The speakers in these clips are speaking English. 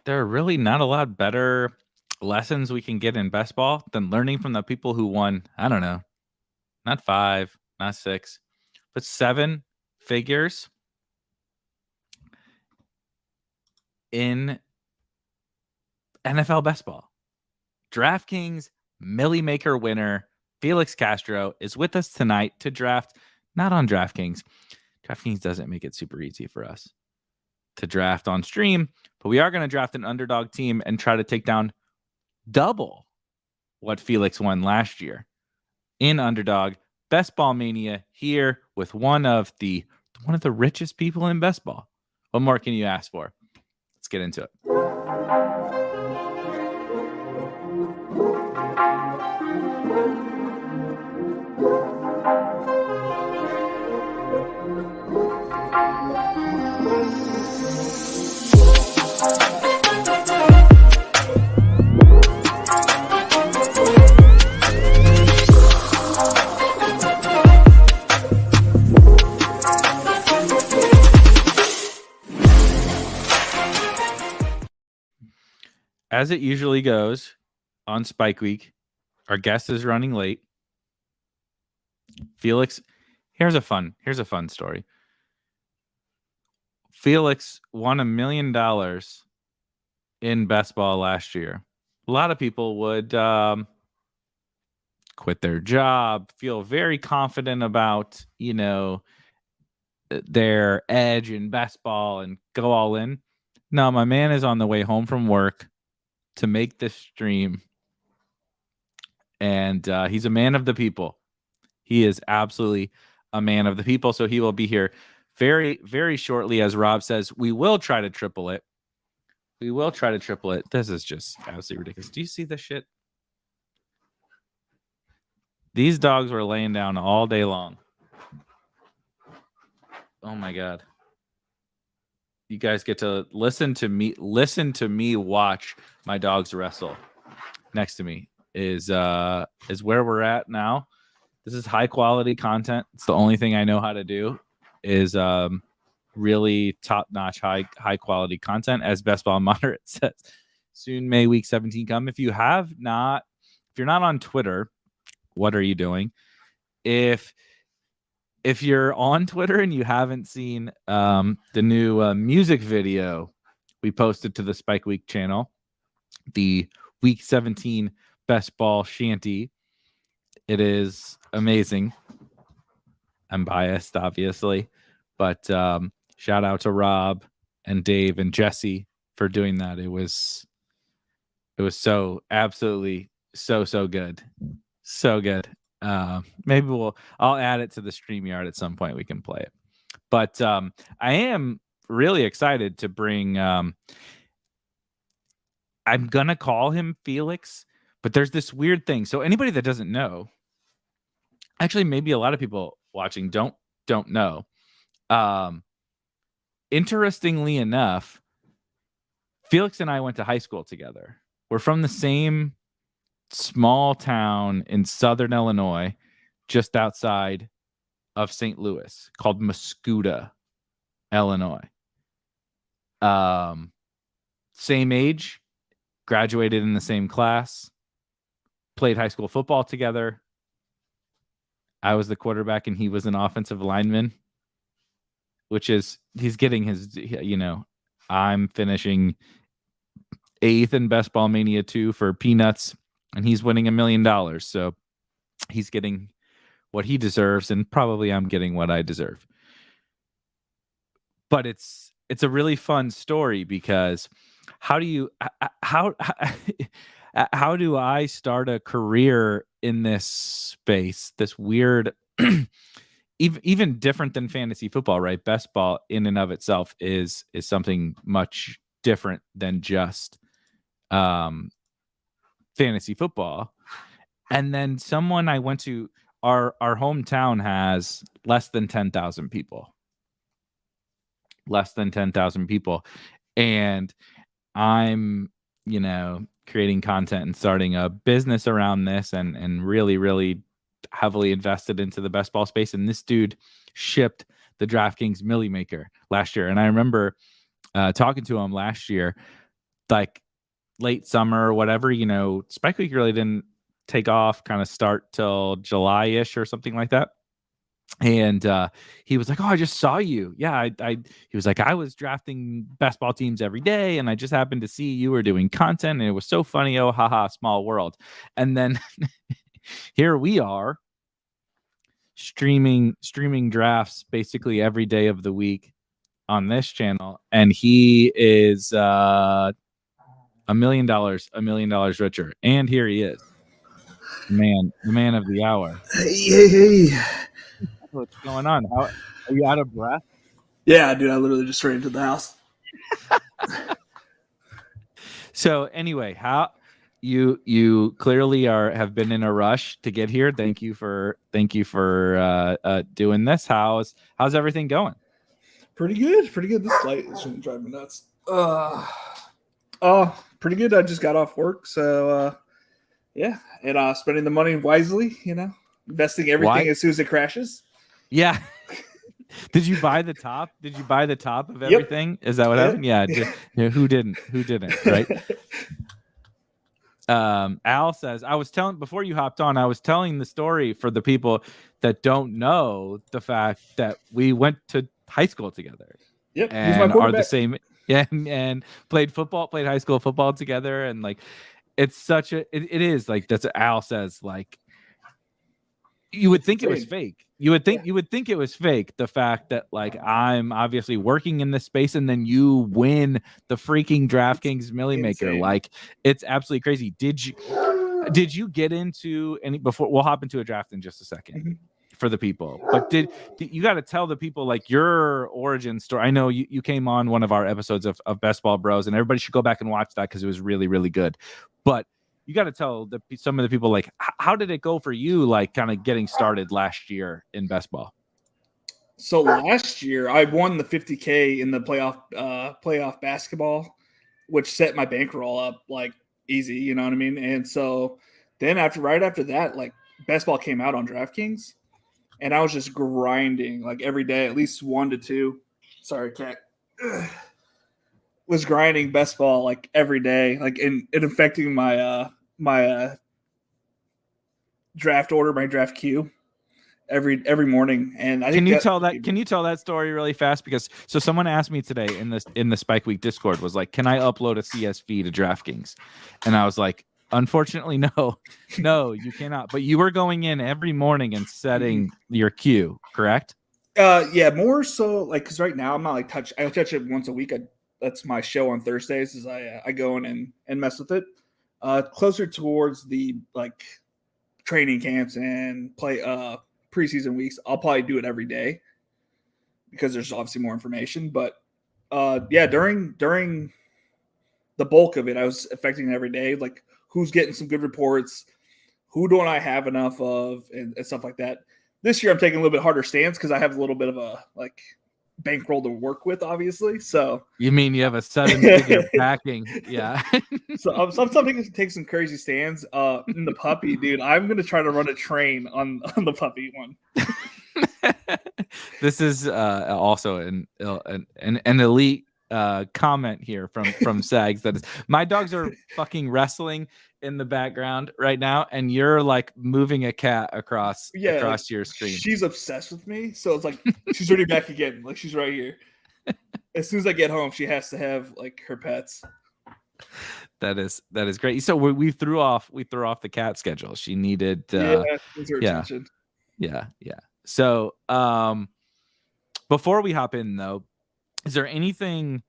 there are really not a lot better lessons we can get in best ball than learning from the people who won, I don't know, not 5, not 6, but 7 figures in NFL best ball. DraftKings Millie Maker winner Felix Castro is with us tonight to draft, not on DraftKings. DraftKings doesn't make it super easy for us to draft on stream, but we are going to draft an underdog team and try to take down double what Felix won last year in Underdog. Best Ball Mania here with one of the richest people in best ball. What more can you ask for? Let's get into it. As it usually goes on Spike Week, our guest is running late. Felix, here's a fun story. Felix won $1 million in best ball last year. A lot of people would quit their job, feel very confident about, their edge in best ball and go all in. No, my man is on the way home from work to make this stream, and he's a man of the people. He is absolutely a man of the people, so he will be here very, very shortly. As Rob says, we will try to triple it. This is just absolutely ridiculous. Do you see this shit? These dogs were laying down all day long. Oh my God. You guys get to listen to me watch my dogs wrestle. Next to me is where we're at now. This is high quality content. It's the only thing I know how to do is really top-notch high quality content, as Best Ball Moderate says. Soon may week 17 come. If you're not on Twitter, what are you doing? If you're on Twitter and you haven't seen the new music video we posted to the Spike Week channel, the Week 17 Best Ball Shanty, it is amazing. I'm biased, obviously, but shout out to Rob and Dave and Jesse for doing that. It was so absolutely so good. So good. Maybe I'll add it to the StreamYard at some point. We can play it. But I am really excited to bring I'm gonna call him Felix, but there's this weird thing. So anybody that doesn't know, actually maybe a lot of people watching don't know. Interestingly enough, Felix and I went to high school together. We're from the same small town in southern Illinois, just outside of St. Louis, called Mascoutah, Illinois. Same age, graduated in the same class, played high school football together. I was the quarterback and he was an offensive lineman, which is, he's getting his, I'm finishing 8th in Best Ball Mania 2 for peanuts, and he's winning $1 million. So he's getting what he deserves, and probably I'm getting what I deserve. But it's a really fun story, because how do I start a career in this space, this weird, even different than fantasy football, right? Best ball in and of itself is something much different than just fantasy football. And then someone I went to, our hometown has less than 10,000 people. And I'm, creating content and starting a business around this, and really, really heavily invested into the best ball space. And this dude shipped the DraftKings Millie Maker last year. And I remember talking to him last year, like late summer or whatever, Spike Week really didn't take off, kind of start till July-ish or something like that. And he was like, "Oh, I just saw you." Yeah, he was like, "I was drafting best ball teams every day, and I just happened to see you were doing content, and it was so funny. Oh, haha, small world." And then here we are streaming drafts basically every day of the week on this channel, and he is $1 million richer. And here he is, the man of the hour. Hey. What's going on? Are you out of breath? Yeah, dude, I literally just ran into the house. So anyway, how you clearly have been in a rush to get here. Thank you for doing this. How's everything going? Pretty good. This light is going to drive me nuts. Pretty good. I just got off work, so yeah, and spending the money wisely. Investing everything as soon as it crashes. Yeah. Did you buy the top? Did you buy the top of everything? Yep. Is that what happened? Yeah. Who didn't? Right. Al says, before you hopped on, I was telling the story for the people that don't know the fact that we went to high school together. Yep. And are the same. Yeah. And played high school football together. And like, it's such it is like, that's what Al says, like, you would think it was fake. You would think it was fake. The fact that like I'm obviously working in this space and then you win the freaking DraftKings Millie Maker. Like it's absolutely crazy. Did you get into any before? We'll hop into a draft in just a second for the people. But did you got to tell the people like your origin story? I know you came on one of our episodes of Best Ball Bros, and everybody should go back and watch that because it was really, really good. But you got to tell some of the people, like, how did it go for you, like, kind of getting started last year in best ball? So last year, I won the $50K in the playoff basketball, which set my bankroll up, like, easy, you know what I mean? And so then right after that, like, best ball came out on DraftKings, and I was just grinding, like, every day, at least 1 to 2. Sorry, cat. Was grinding best ball, like, every day, like, and it affecting my my draft order, my draft queue every morning. And I think can you tell that story really fast? Because so someone asked me today in the Spike Week Discord, was like, can I upload a CSV to DraftKings? And I was like, unfortunately, no, you cannot. But you were going in every morning and setting your queue, correct? Yeah, more so, like, because right now I'm not like I touch it once a week. That's my show on Thursdays, is I go in and mess with it. Closer towards the like training camps and play preseason weeks, I'll probably do it every day because there's obviously more information. But yeah, during the bulk of it, I was affecting it every day, like who's getting some good reports, who don't I have enough of, and stuff like that. This year I'm taking a little bit harder stance because I have a little bit of a like bankroll to work with, obviously. So you mean you have a 7-figure backing? Yeah. So I'm something to take some crazy stands. In the puppy, dude, I'm gonna try to run a train on the puppy one. This is also an elite comment here from Sags that is, my dogs are fucking wrestling in the background right now, and you're like moving a cat across like, your screen. She's obsessed with me, so it's like she's already back again. Like she's right here. As soon as I get home, she has to have like her pets. That is great. So we threw off the cat schedule. She needed attention. Yeah. So before we hop in though, is there anything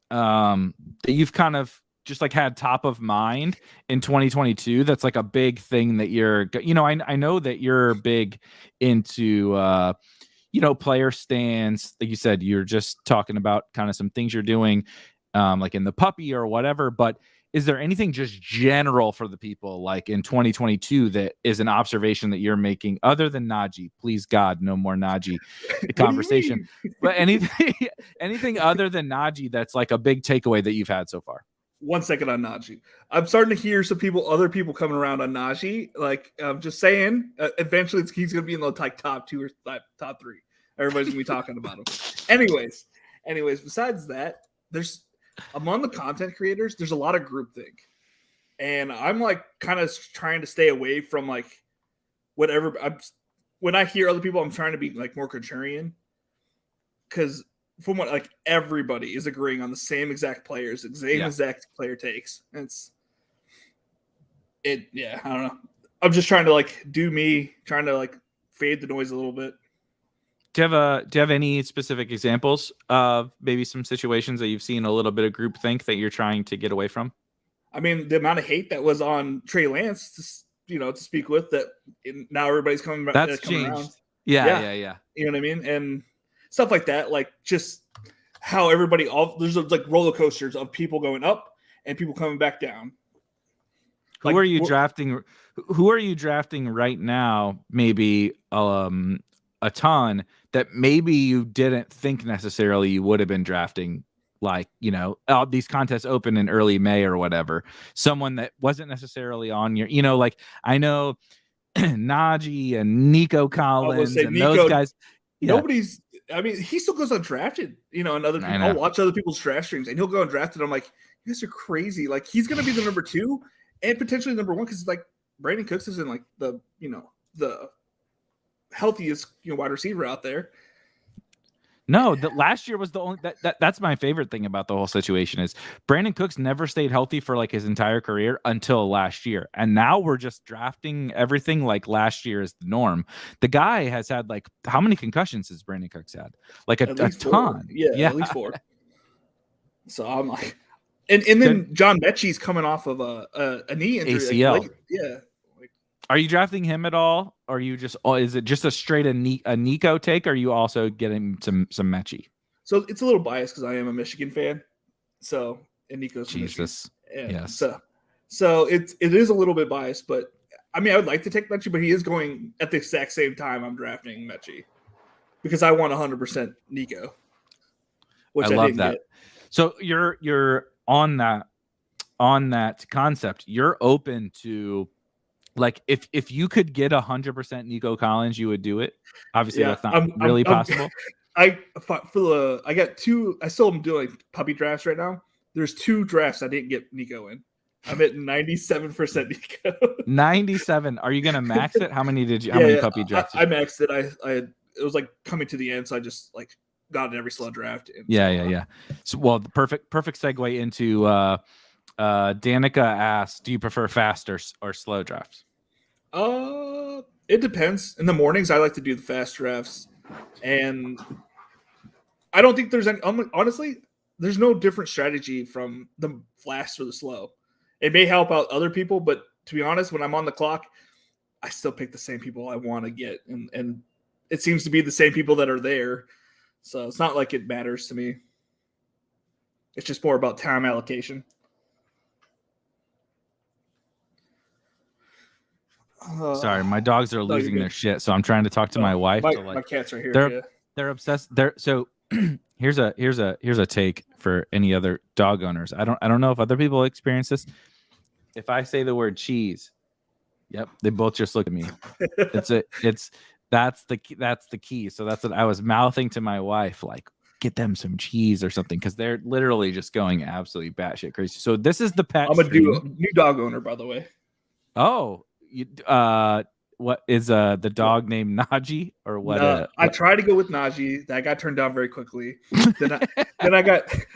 that you've kind of just like had top of mind in 2022 that's like a big thing that you're, I know that you're big into player stands. Like you said, you're just talking about kind of some things you're doing like in the puppy or whatever, but is there anything just general for the people like in 2022 that is an observation that you're making other than Najee? Please God, no more Najee conversation. But anything other than Najee that's like a big takeaway that you've had so far? 1 second on Najee. I'm starting to hear other people coming around on Najee. Like I'm just saying, eventually he's going to be in the like top 2 or top 3. Everybody's going to be talking about him. Anyways, besides that, there's among the content creators, there's a lot of groupthink. And I'm like kind of trying to stay away from like whatever. When I hear other people, I'm trying to be like more contrarian. Because from what like everybody is agreeing on the same exact players, the same exact player takes. And I don't know. I'm just trying to like do me, trying to like fade the noise a little bit. Do you have any specific examples of maybe some situations that you've seen a little bit of groupthink that you're trying to get away from? I mean, the amount of hate that was on Trey Lance, to speak with, that now everybody's coming back. That's coming changed. Around. Yeah. You know what I mean? And stuff like that, like just how everybody there's like roller coasters of people going up and people coming back down. Who are you drafting? Who are you drafting right now? Maybe a ton that maybe you didn't think necessarily you would have been drafting, like, these contests open in early May or whatever. Someone that wasn't necessarily on your, like I know Najee and Nico Collins and Nico, those guys. Nobody's. I mean, he still goes undrafted, and other people. I'll watch other people's draft streams, and he'll go undrafted. I'm like, you guys are crazy. Like, he's gonna be the number 2 and potentially number 1 because like Brandon Cooks isn't like the the healthiest wide receiver out there. No, the last year was the only that's my favorite thing about the whole situation is Brandon Cooks never stayed healthy for like his entire career until last year. And now we're just drafting everything like last year is the norm. The guy has had like, how many concussions has Brandon Cooks had? Like a ton. Yeah, at least 4. So I'm like, and then John Mechie's coming off of a knee injury. ACL. Like, yeah. Are you drafting him at all? Or are you just, is it just a straight a Nico take? Or are you also getting some Mechie? So it's a little biased because I am a Michigan fan. So, and Nico's Jesus. Yes. So it is a little bit biased, but I mean, I would like to take Mechie, but he is going at the exact same time I'm drafting Mechie because I want 100% Nico, which I love didn't get. So you're on that concept. You're open to, like, if you could get 100% Nico Collins, you would do it. Obviously, that's not really possible. I got 2. I still am doing puppy drafts right now. There's 2 drafts I didn't get Nico in. I'm at 97% Nico. 97. Are you gonna max it? How many did you? How many puppy drafts? I maxed it. It was like coming to the end, so I just like got it every slow draft. Yeah. So, well, the perfect segue into Danica asks, do you prefer fast or slow drafts? It depends. In the mornings, I like to do the fast drafts, and I don't think there's any. Honestly, there's no different strategy from the fast or the slow. It may help out other people, but to be honest, when I'm on the clock, I still pick the same people I want to get, and it seems to be the same people that are there. So it's not like it matters to me. It's just more about time allocation. Sorry, my dogs are losing their shit, so I'm trying to talk to my wife. My cats are here. They're obsessed. So here's a take for any other dog owners. I don't know if other people experience this. If I say the word cheese, yep, they both just look at me. That's the key. So that's what I was mouthing to my wife, like, get them some cheese or something, because they're literally just going absolutely batshit crazy. So this is the pet. I'm a new dog owner, by the way. Oh, what is the dog named Najee or what? No, I tried to go with Najee. That got turned down very quickly. then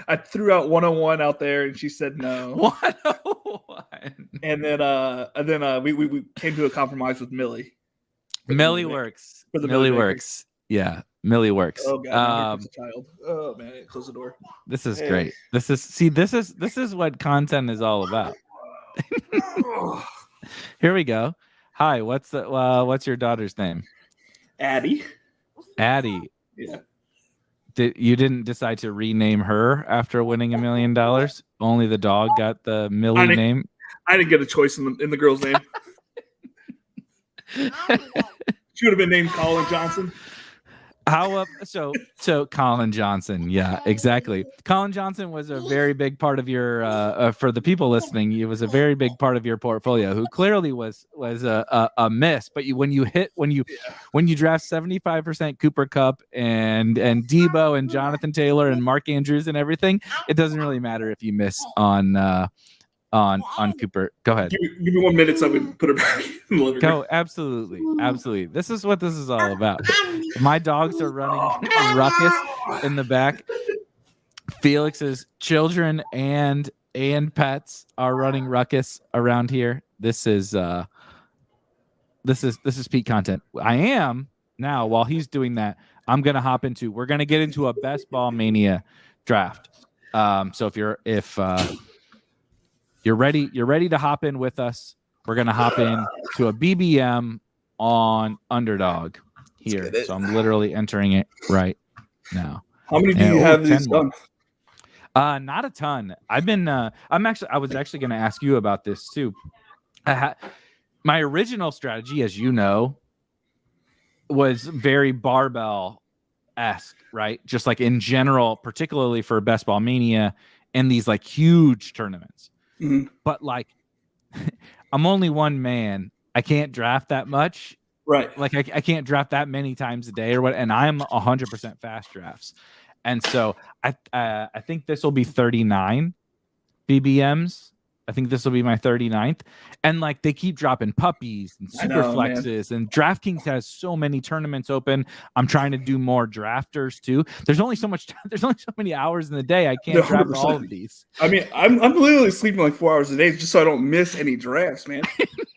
I threw out 101 out there, and she said no. 101. And then we came to a compromise with Millie. Millie works. Millie works. Yeah, Millie works. Oh God, here's a child. Oh man, close the door. This is great. This is what content is all about. Here we go. Hi, what's your daughter's name? Addie. Addie. Yeah. You didn't decide to rename her after winning $1 million? Only the dog got the Millie name? I didn't get a choice in the girl's name. She would have been named Colin Johnson. How up? So Colin Johnson, yeah, exactly. Colin Johnson was a very big part of your for the people listening. It was a very big part of your portfolio. Who clearly was a miss, but when you draft 75% Cooper Kupp and Debo and Jonathan Taylor and Mark Andrews and everything, it doesn't really matter if you miss on Cooper. Go ahead. Give me 1 minute so I can put it back in the living room. Go, absolutely. This is what this is all about. My dogs are running ruckus in the back. Felix's children and pets are running ruckus around here. This is peak content. I am now, while he's doing that, we're gonna get into a best ball mania draft. So if you're ready to hop in with us, we're gonna hop in to a BBM on Underdog here. So I'm literally entering it right now. How many do you have these done? Not a ton. I was actually going to ask you about this too. My original strategy, as you know, was very barbell-esque, right? Just like in general, particularly for Best Ball Mania and these like huge tournaments. Mm-hmm. But like, I'm only one man. I can't draft that much. Right. Like I can't draft that many times a day or what. And I'm 100% fast drafts. And so I think this will be 39 BBMs. I think this will be my 39th. And like they keep dropping puppies and super flexes, and DraftKings has so many tournaments open. I'm trying to do more drafters too. There's only so many hours in the day. I can't draft all of these. I mean, I'm literally sleeping like 4 hours a day just so I don't miss any drafts, man.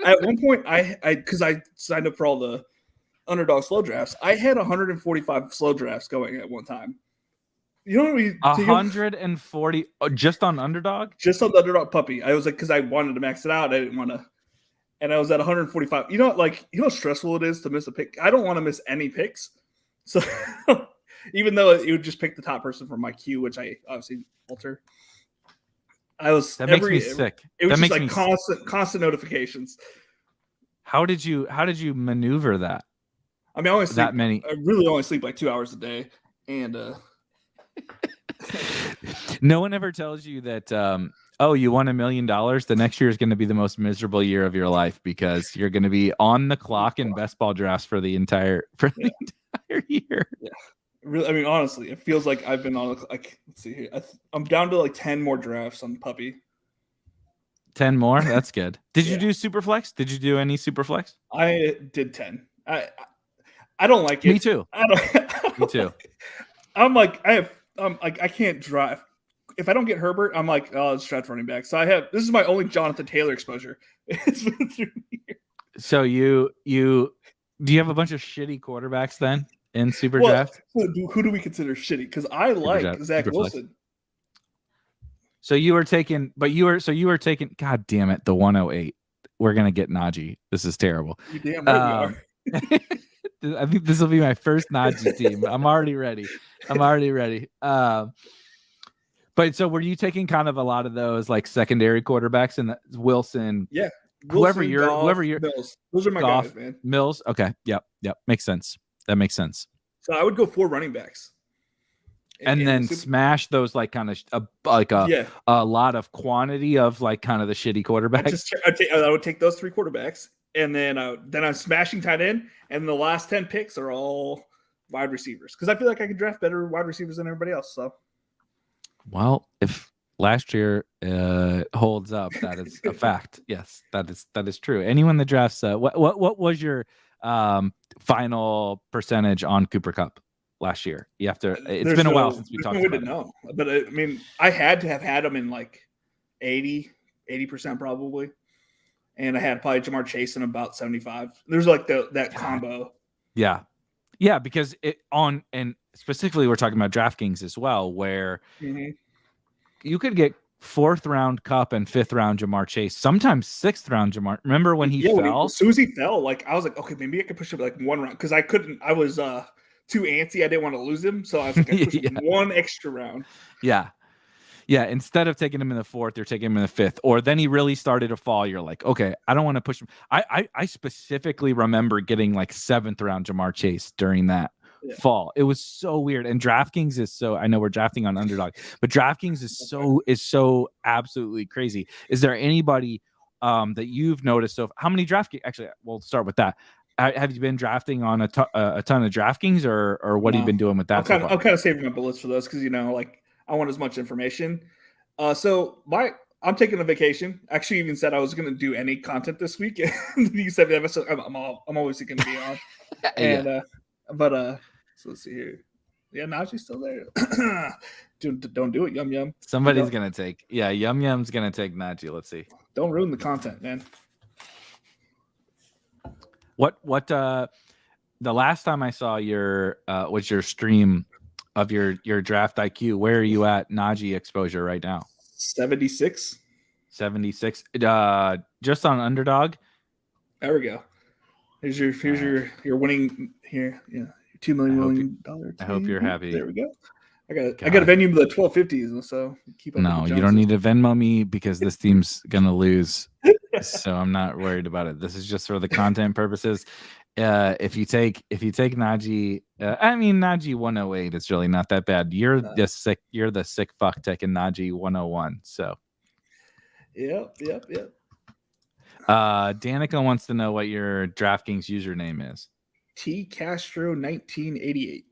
At one point, because I signed up for all the Underdog slow drafts, I had 145 slow drafts going at one time. You know what 140 just on Underdog? Just on the Underdog puppy. I was like, because I wanted to max it out. I didn't want to. And I was at 145. You know how stressful it is to miss a pick? I don't want to miss any picks. So even though it would just pick the top person from my queue, which I obviously alter. Makes me sick. It was just like constant notifications. How did you maneuver that? I mean, I only sleep that many. I really only sleep like 2 hours a day. And no one ever tells you that you won $1 million. The next year is going to be the most miserable year of your life because you're going to be on the clock in best ball drafts for the entire year. Yeah, really. I mean, honestly, it feels like I've been on like. Let's see here. I'm down to like 10 more drafts on puppy. 10 more. That's good. Did you do Superflex? Did you do any Superflex? I did 10. I don't like it. Me too. Me too. I'm like I can't drive. If I don't get Herbert, I'm like, oh, let's draft running back. So this is my only Jonathan Taylor exposure. It's been through here. So do you have a bunch of shitty quarterbacks then in Super Draft? Who do we consider shitty? Because I like Zach Wilson. So you were taking, God damn it, the 108. We're gonna get Najee. This is terrible. You damn right we are. I think this will be my first Najee team. I'm already ready. But so were you taking kind of a lot of those like secondary quarterbacks and Wilson? Yeah. Whoever you're Mills. Those are my guys, man. Mills. Okay. Yep. Makes sense. That makes sense. So I would go 4 running backs. And then smash those like kind of a lot of quantity of like kind of the shitty quarterbacks. I would take those 3 quarterbacks, and then I'm smashing tight end, and the last 10 picks are all wide receivers because I feel like I could draft better wide receivers than everybody else. So, well, if last year holds up, that is a fact. Yes, that is true. Anyone that drafts, what was your final percentage on Cooper Kupp last year? You have to. It's been a while since we talked about it. No, but I mean, I had to have had him in like 80% probably, and I had probably Jamar Chase in about 75. There's like that combo. Yeah, because and specifically we're talking about DraftKings as well, where you could get 4th round Kupp and 5th round Jamar Chase, sometimes 6th round Jamar. Remember when he fell? As soon as he fell, like I was like, okay, maybe I could push him like 1 round because I couldn't. I was too antsy. I didn't want to lose him, so I was like, I pushed him 1 extra round. Yeah, instead of taking him in the 4th, you're taking him in the 5th. Or then he really started to fall. You're like, okay, I don't want to push him. I specifically remember getting like 7th round Jamar Chase during that fall. It was so weird. And DraftKings is so, I know we're drafting on Underdog, but DraftKings is so absolutely crazy. Is there anybody that you've noticed? So how many DraftKings? Actually, we'll start with that. Have you been drafting on a ton of DraftKings, or what have you been doing with that? I'm kind of saving my bullets for those because like I want as much information. So I'm taking a vacation. Actually, even said I was going to do any content this week. You said I'm always going to be on. And so let's see here. Yeah, Najee's still there. Don't do it, Yum Yum. Somebody's gonna take. Yeah, Yum Yum's gonna take Najee. Let's see. Don't ruin the content, man. What the last time I saw your was your stream of your draft IQ. Where are you at Najee exposure right now? 76. 76. Just on Underdog. There we go. Here's your winning here. Yeah, $2 million. I hope you're happy. There we go. I got to Venmo the 1250s, so keep up. No, you don't need to Venmo me because this team's gonna lose. So I'm not worried about it. This is just for the content purposes. If you take Najee, I mean Najee 108, it's really not that bad. You're the sick fuck taking Najee 101. So Yep. Danica wants to know what your DraftKings username is. T Castro 1988.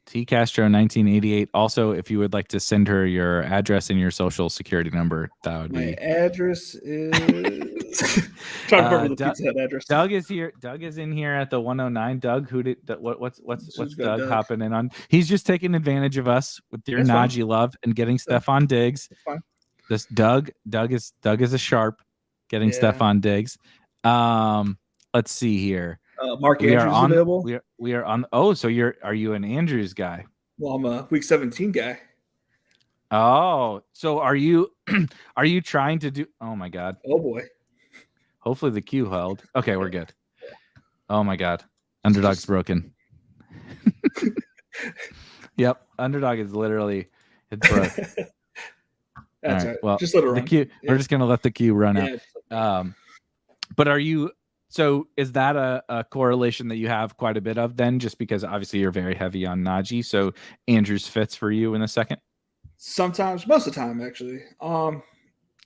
T Castro 1988. Also, if you would like to send her your address and your social security number, that would be. My address is. Trying to remember the Pizza Hut address. Doug is here. Doug is in here at the 109. Doug, what's Doug hopping in on? He's just taking advantage of us with your Najee love and getting Stephon Diggs. This Doug is a sharp, getting Stephon Diggs. Let's see here. Mark Andrews is available. We are on. Oh, so are you an Andrews guy? Well, I'm a week 17 guy. Oh, so are you trying to do? Oh my God. Oh boy. Hopefully the queue held. Okay, we're good. Oh my God. Underdog's broken. Yep. Underdog is literally it's broke. That's right. Well, just let it run. We're just gonna let the queue run out. But are you? So is that a correlation that you have quite a bit of then? Just because obviously you're very heavy on Najee, so Andrews fits for you in a second. Sometimes, most of the time, actually.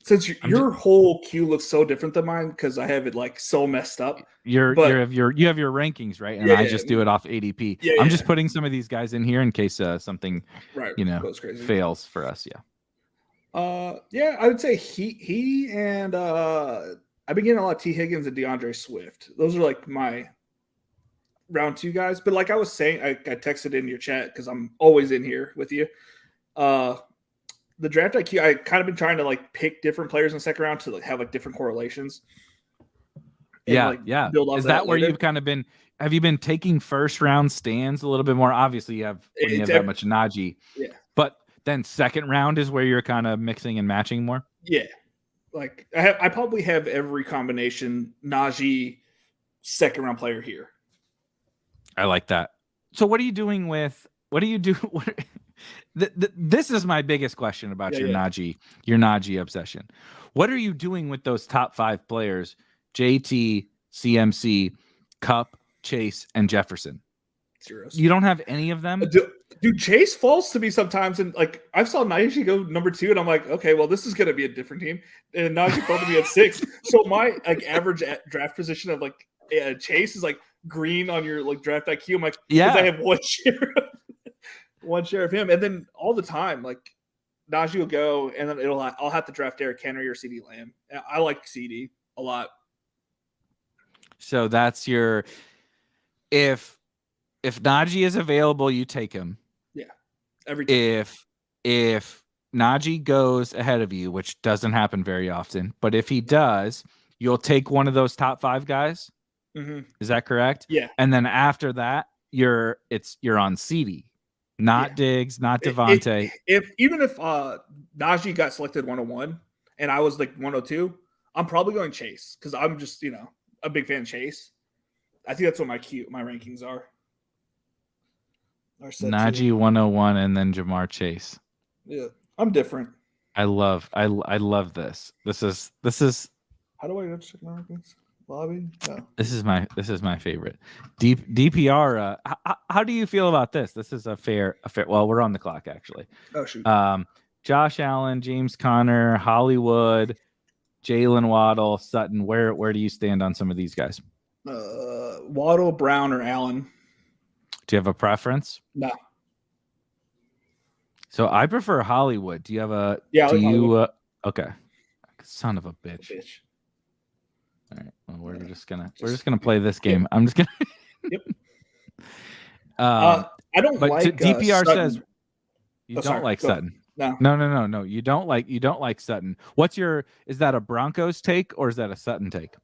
Since your whole queue looks so different than mine, because I have it like so messed up. You have your rankings, right? And I just do it off ADP. I'm just putting some of these guys in here in case something goes crazy. Fails for us. I would say he and I've been getting a lot of T. Higgins and DeAndre Swift. Those are like my round 2 guys. But like I was saying, I texted in your chat because I'm always in here with you. The draft IQ, I kind of been trying to like pick different players in the second round to like have like different correlations. And, build off Is that where you've kind of been? Have you been taking first round stands a little bit more? Obviously, you have that much Najee. Yeah. But then second round is where you're kind of mixing and matching more. Yeah. Like I probably have every combination Najee second round player here. I like that. So what are you doing with? What do you do? This is my biggest question about your Najee obsession. What are you doing with those top 5 players? JT, CMC, Cup, Chase, and Jefferson. Zeros. You don't have any of them? Dude, Chase falls to me sometimes, and like I saw Najee go number 2, and I'm like, okay, well, this is gonna be a different team. And Najee fell to me at 6. So my like average draft position of like Chase is like green on your like draft IQ. I'm like, because I have one share of him, and then all the time, like Najee will go, and then I'll have to draft Derrick Henry or CeeDee Lamb. I like CeeDee a lot. So that's your if Najee is available, you take him. Yeah, every time. If Najee goes ahead of you, which doesn't happen very often, but if he does, you'll take one of those top 5 guys. Mm-hmm. Is that correct? Yeah. And then after that, you're on CeeDee. Not Diggs, not Devontae. Even if Najee got selected 101 and I was like 102, I'm probably going Chase because I'm just a big fan of Chase. I think that's what my rankings are. Najee 101 and then Jamar Chase. Yeah, I'm different. I love this. This is. How do I check my rankings? lobby? No. This is my favorite. DPR. How do you feel about this? This is a fair. Well, we're on the clock actually. Oh shoot. Josh Allen, James Conner, Hollywood, Jalen Waddle, Sutton. Where do you stand on some of these guys? Waddle, Brown, or Allen? Do you have a preference? No. So I prefer Hollywood. Do you have a? Yeah. Do you? Okay. Son of a bitch. All right. Well, we're just gonna play this game. I'm just gonna. Yep. I don't like. DPR Sutton. says you don't like Sutton. No. No. You don't like Sutton. Is that a Broncos take or is that a Sutton take?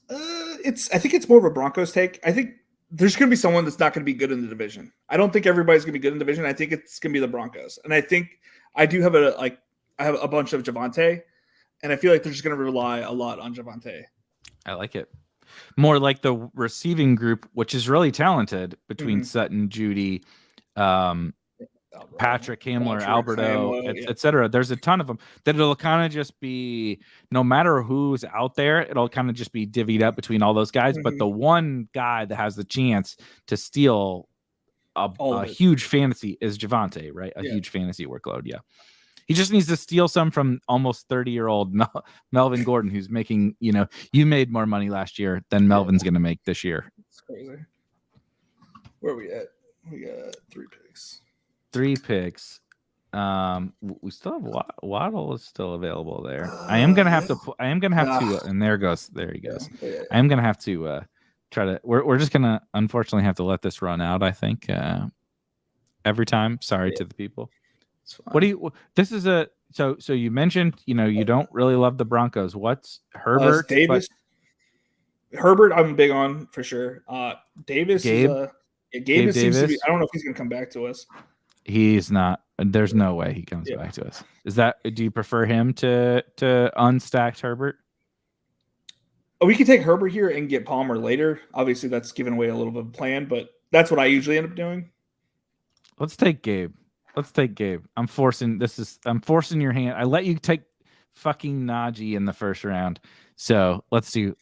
I think it's more of a Broncos take. I think there's going to be someone that's not going to be good in the division. I don't think everybody's going to be good in the division. I think it's going to be the Broncos. And I think I do have I have a bunch of Javonte, and I feel like they're just going to rely a lot on Javonte. I like it. More like the receiving group, which is really talented between Sutton, Judy, Patrick Hamler, Alberto, etc. There's a ton of them that it'll kind of just be, no matter who's out there, it'll kind of just be divvied up between all those guys. But the one guy that has the chance to steal a huge fantasy is Javonte, right? A huge fantasy workload. Yeah. He just needs to steal some from almost 30-year-old Melvin Gordon, who's making, you made more money last year than Melvin's going to make this year. It's crazy. Where are we at? We got 3 picks. 3 picks. We still have Waddle is still available there. I am gonna have to. And there he goes. Yeah. I am gonna have to try to. We're just gonna unfortunately have to let this run out. I think every time. Sorry to the people. What do you? This is a. So you mentioned you don't really love the Broncos. What's Herbert? Davis. Herbert, I'm big on for sure. Davis Gabe? Gabe seems to be. I don't know if he's gonna come back to us. He's not. There's no way he comes back to us. Do you prefer him to unstack Herbert? We could take Herbert here and get Palmer later. Obviously, that's giving away a little bit of a plan, but that's what I usually end up doing. Let's take Gabe. I'm forcing your hand. I let you take fucking Najee in the first round. So let's do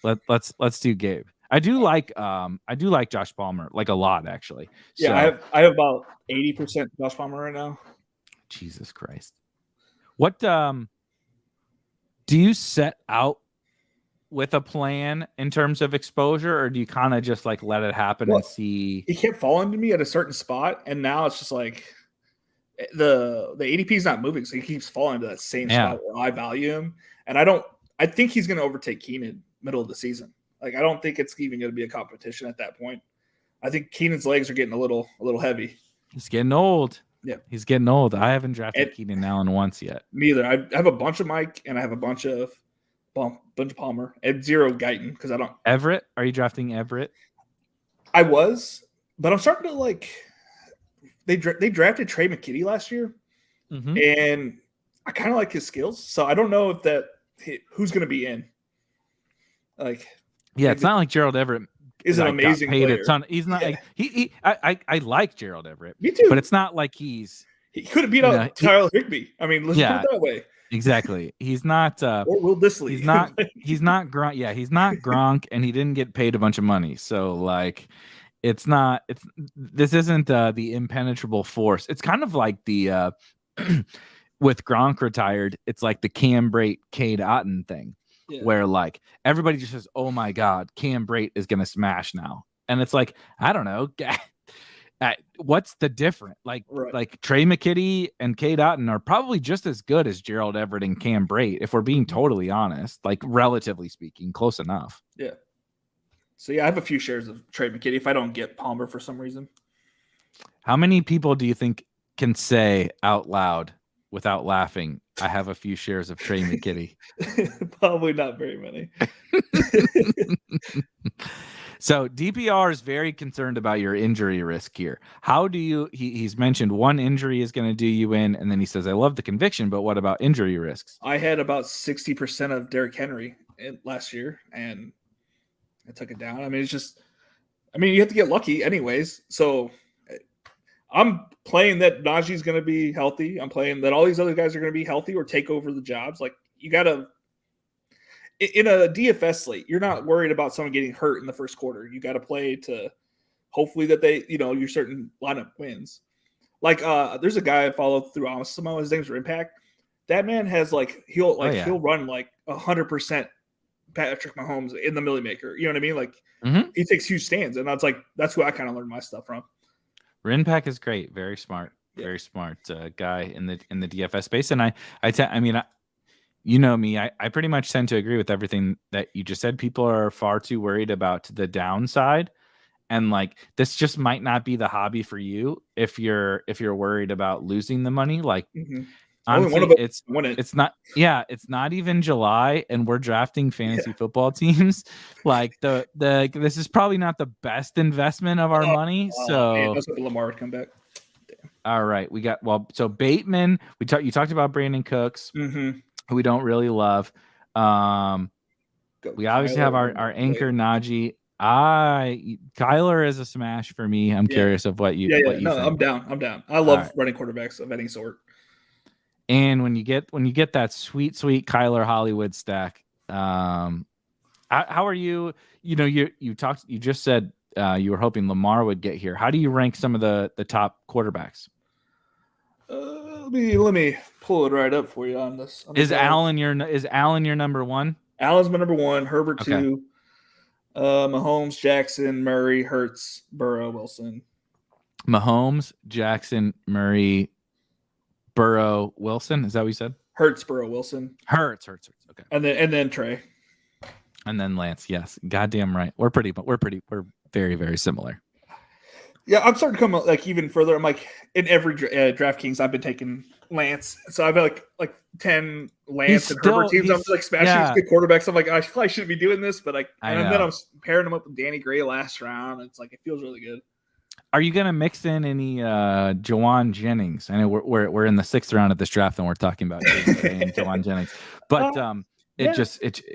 Gabe. I do like Josh Palmer like a lot actually. Yeah, so, I have about 80% Josh Palmer right now. Jesus Christ. What do you set out with a plan in terms of exposure, or do you kind of just like let it happen and see? He kept falling to me at a certain spot, and now it's just like the ADP is not moving, so he keeps falling to that same spot where I value him. And I think he's going to overtake Keenan middle of the season. Like, I don't think it's even going to be a competition at that point. I think Keenan's legs are getting a little heavy. He's getting old. Yeah, he's getting old. I haven't drafted Keenan Allen once yet. Me either. I have a bunch of Mike, and I have a bunch of Palmer, and 0 Guyton because I don't. Everett? Are you drafting Everett? I was, but I'm starting to like. They drafted Trey McKitty last year, and I kind of like his skills. So I don't know if who's going to be in. Like. Yeah, it's not like Gerald Everett is an amazing paid player. A ton. He's not like I like Gerald Everett. Me too. But it's not like he could have beat out Tyler Higbee. I mean, let's put it that way. Exactly. He's not or Will Disley. He's not Gronk. Yeah, he's not Gronk, and he didn't get paid a bunch of money. So like this isn't the impenetrable force. It's kind of like the with Gronk retired, it's like the Cam Brate, Cade Otton thing. Yeah. Where like everybody just says, "Oh my God, Cam Brate is gonna smash now," and it's like I don't know, what's the difference? Like Trey McKitty and Cade Otton are probably just as good as Gerald Everett and Cam Brate, if we're being totally honest. Like relatively speaking, close enough. Yeah. So yeah, I have a few shares of Trey McKitty if I don't get Palmer for some reason. How many people do you think can say out loud without laughing, I have a few shares of Trey McKitty? Probably not very many. So DPR is very concerned about your injury risk here. How do you, he's mentioned one injury is going to do you in, and then he says, I love the conviction, but what about injury risks? I had about 60% of Derrick Henry last year, and I took it down. I mean, you have to get lucky anyways. So I'm playing that Najee's going to be healthy. I'm playing that all these other guys are going to be healthy or take over the jobs. Like, you got to in a DFS slate, you're not worried about someone getting hurt in the first quarter. You got to play to hopefully that they, your certain lineup wins. Like, there's a guy I follow through Osmo. His name's Impact. That man has he'll run 100% Patrick Mahomes in the Millie Maker. You know what I mean? Like, he takes huge stands, and that's who I kind of learned my stuff from. Rinpack is great, very smart, very smart guy in the DFS space. And I mean, you know me, I pretty much tend to agree with everything that you just said. People are far too worried about the downside, and this just might not be the hobby for you if you're worried about losing the money. Honestly, it's not even July, and we're drafting fantasy football teams. This is probably not the best investment of our money. So that's what Lamar would come back. Damn. All right, we got so Bateman. You talked about Brandon Cooks, who we don't really love. We obviously have our anchor Najee. Kyler is a smash for me. I'm curious of what you think. I'm down. I love running quarterbacks of any sort. And when you get that sweet Kyler Hollywood stack, how are you? You just said you were hoping Lamar would get here. How do you rank some of the top quarterbacks? Let me pull it right up for you on this. Is Allen your number one? Allen's my number one. Herbert 2. Mahomes, Jackson, Murray, Hurts, Burrow, Wilson. Mahomes, Jackson, Murray, Burrow, Wilson. Is that what you said? Hurts, Burrow, Wilson. Hurts. Okay. And then Trey. And then Lance. Yes. Goddamn right. We're very, very similar. Yeah, I'm starting to come even further. I'm in every DraftKings I've been taking Lance. So I've had like 10 Lance and Herbert teams. I'm smashing these good quarterbacks. I'm I probably shouldn't be doing this, but then I'm pairing them up with Danny Gray last round. It's it feels really good. Are you gonna mix in any Jawan Jennings? I know we're in the 6th round of this draft and we're talking about Jawan Jennings, but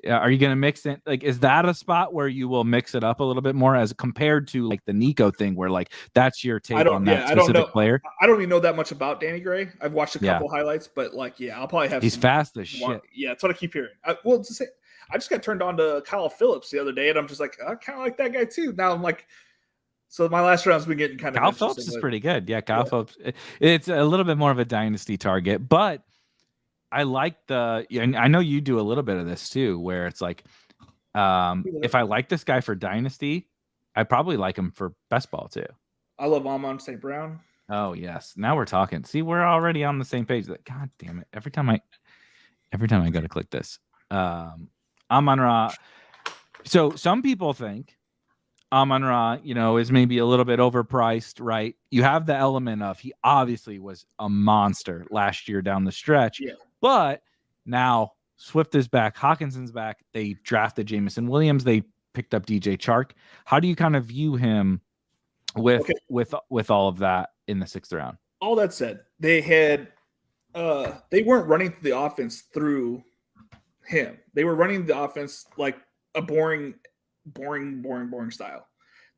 are you gonna mix in is that a spot where you will mix it up a little bit more as compared to the Nico thing where that's your take on that specific player? I don't even know that much about Danny Gray. I've watched a couple highlights, but I'll probably have. He's fast as shit. Yeah, that's what I keep hearing. I just got turned on to Kyle Phillips the other day, and I'm just I kind of like that guy too. Now I'm so my last round's been getting kind of. Kyle Phillips is pretty good. Yeah, Kyle Phillips. It's a little bit more of a dynasty target, but I like I know you do a little bit of this too, where it's if I like this guy for dynasty, I probably like him for best ball too. I love Amon St. Brown. Oh yes, now we're talking. See, we're already on the same page. God damn it! Every time I go to click this, Amon-Ra. So some people think Amon-Ra, is maybe a little bit overpriced, right? You have the element of he obviously was a monster last year down the stretch, but now Swift is back, Hawkinson's back. They drafted Jameson Williams. They picked up DJ Chark. How do you kind of view him with all of that in the 6th round? All that said, they had they weren't running the offense through him. They were running the offense like a boring style.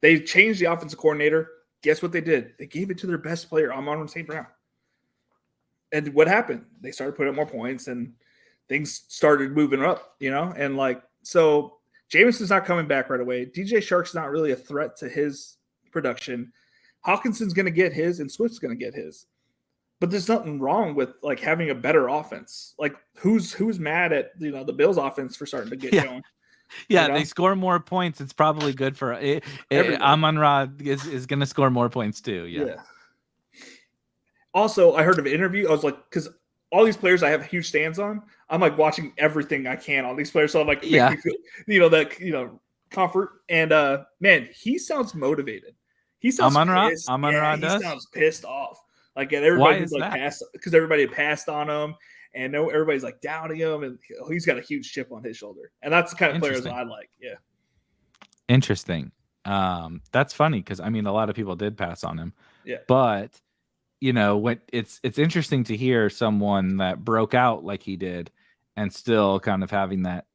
They changed the offensive coordinator. Guess what they did? They gave it to their best player, Amon St. Brown. And what happened? They started putting up more points and things started moving up, and so Jameson's not coming back right away. DJ Shark's not really a threat to his production. Hawkinson's going to get his and Swift's going to get his. But there's nothing wrong with having a better offense. Who's mad at the Bills offense for starting to get going? Yeah, they score more points. It's probably good for Amon-Ra is going to score more points too. Yeah. Also, I heard of an interview. I was because all these players I have huge stands on. I'm watching everything I can on these players. So I'm make me feel, comfort. And man, he sounds motivated. He sounds pissed. He sounds pissed off. Everybody's pissed because everybody had passed on him. And everybody's downing him, and he's got a huge chip on his shoulder. And that's the kind of players I like. Yeah. Interesting. That's funny because a lot of people did pass on him. Yeah. But when it's interesting to hear someone that broke out like he did, and still kind of having that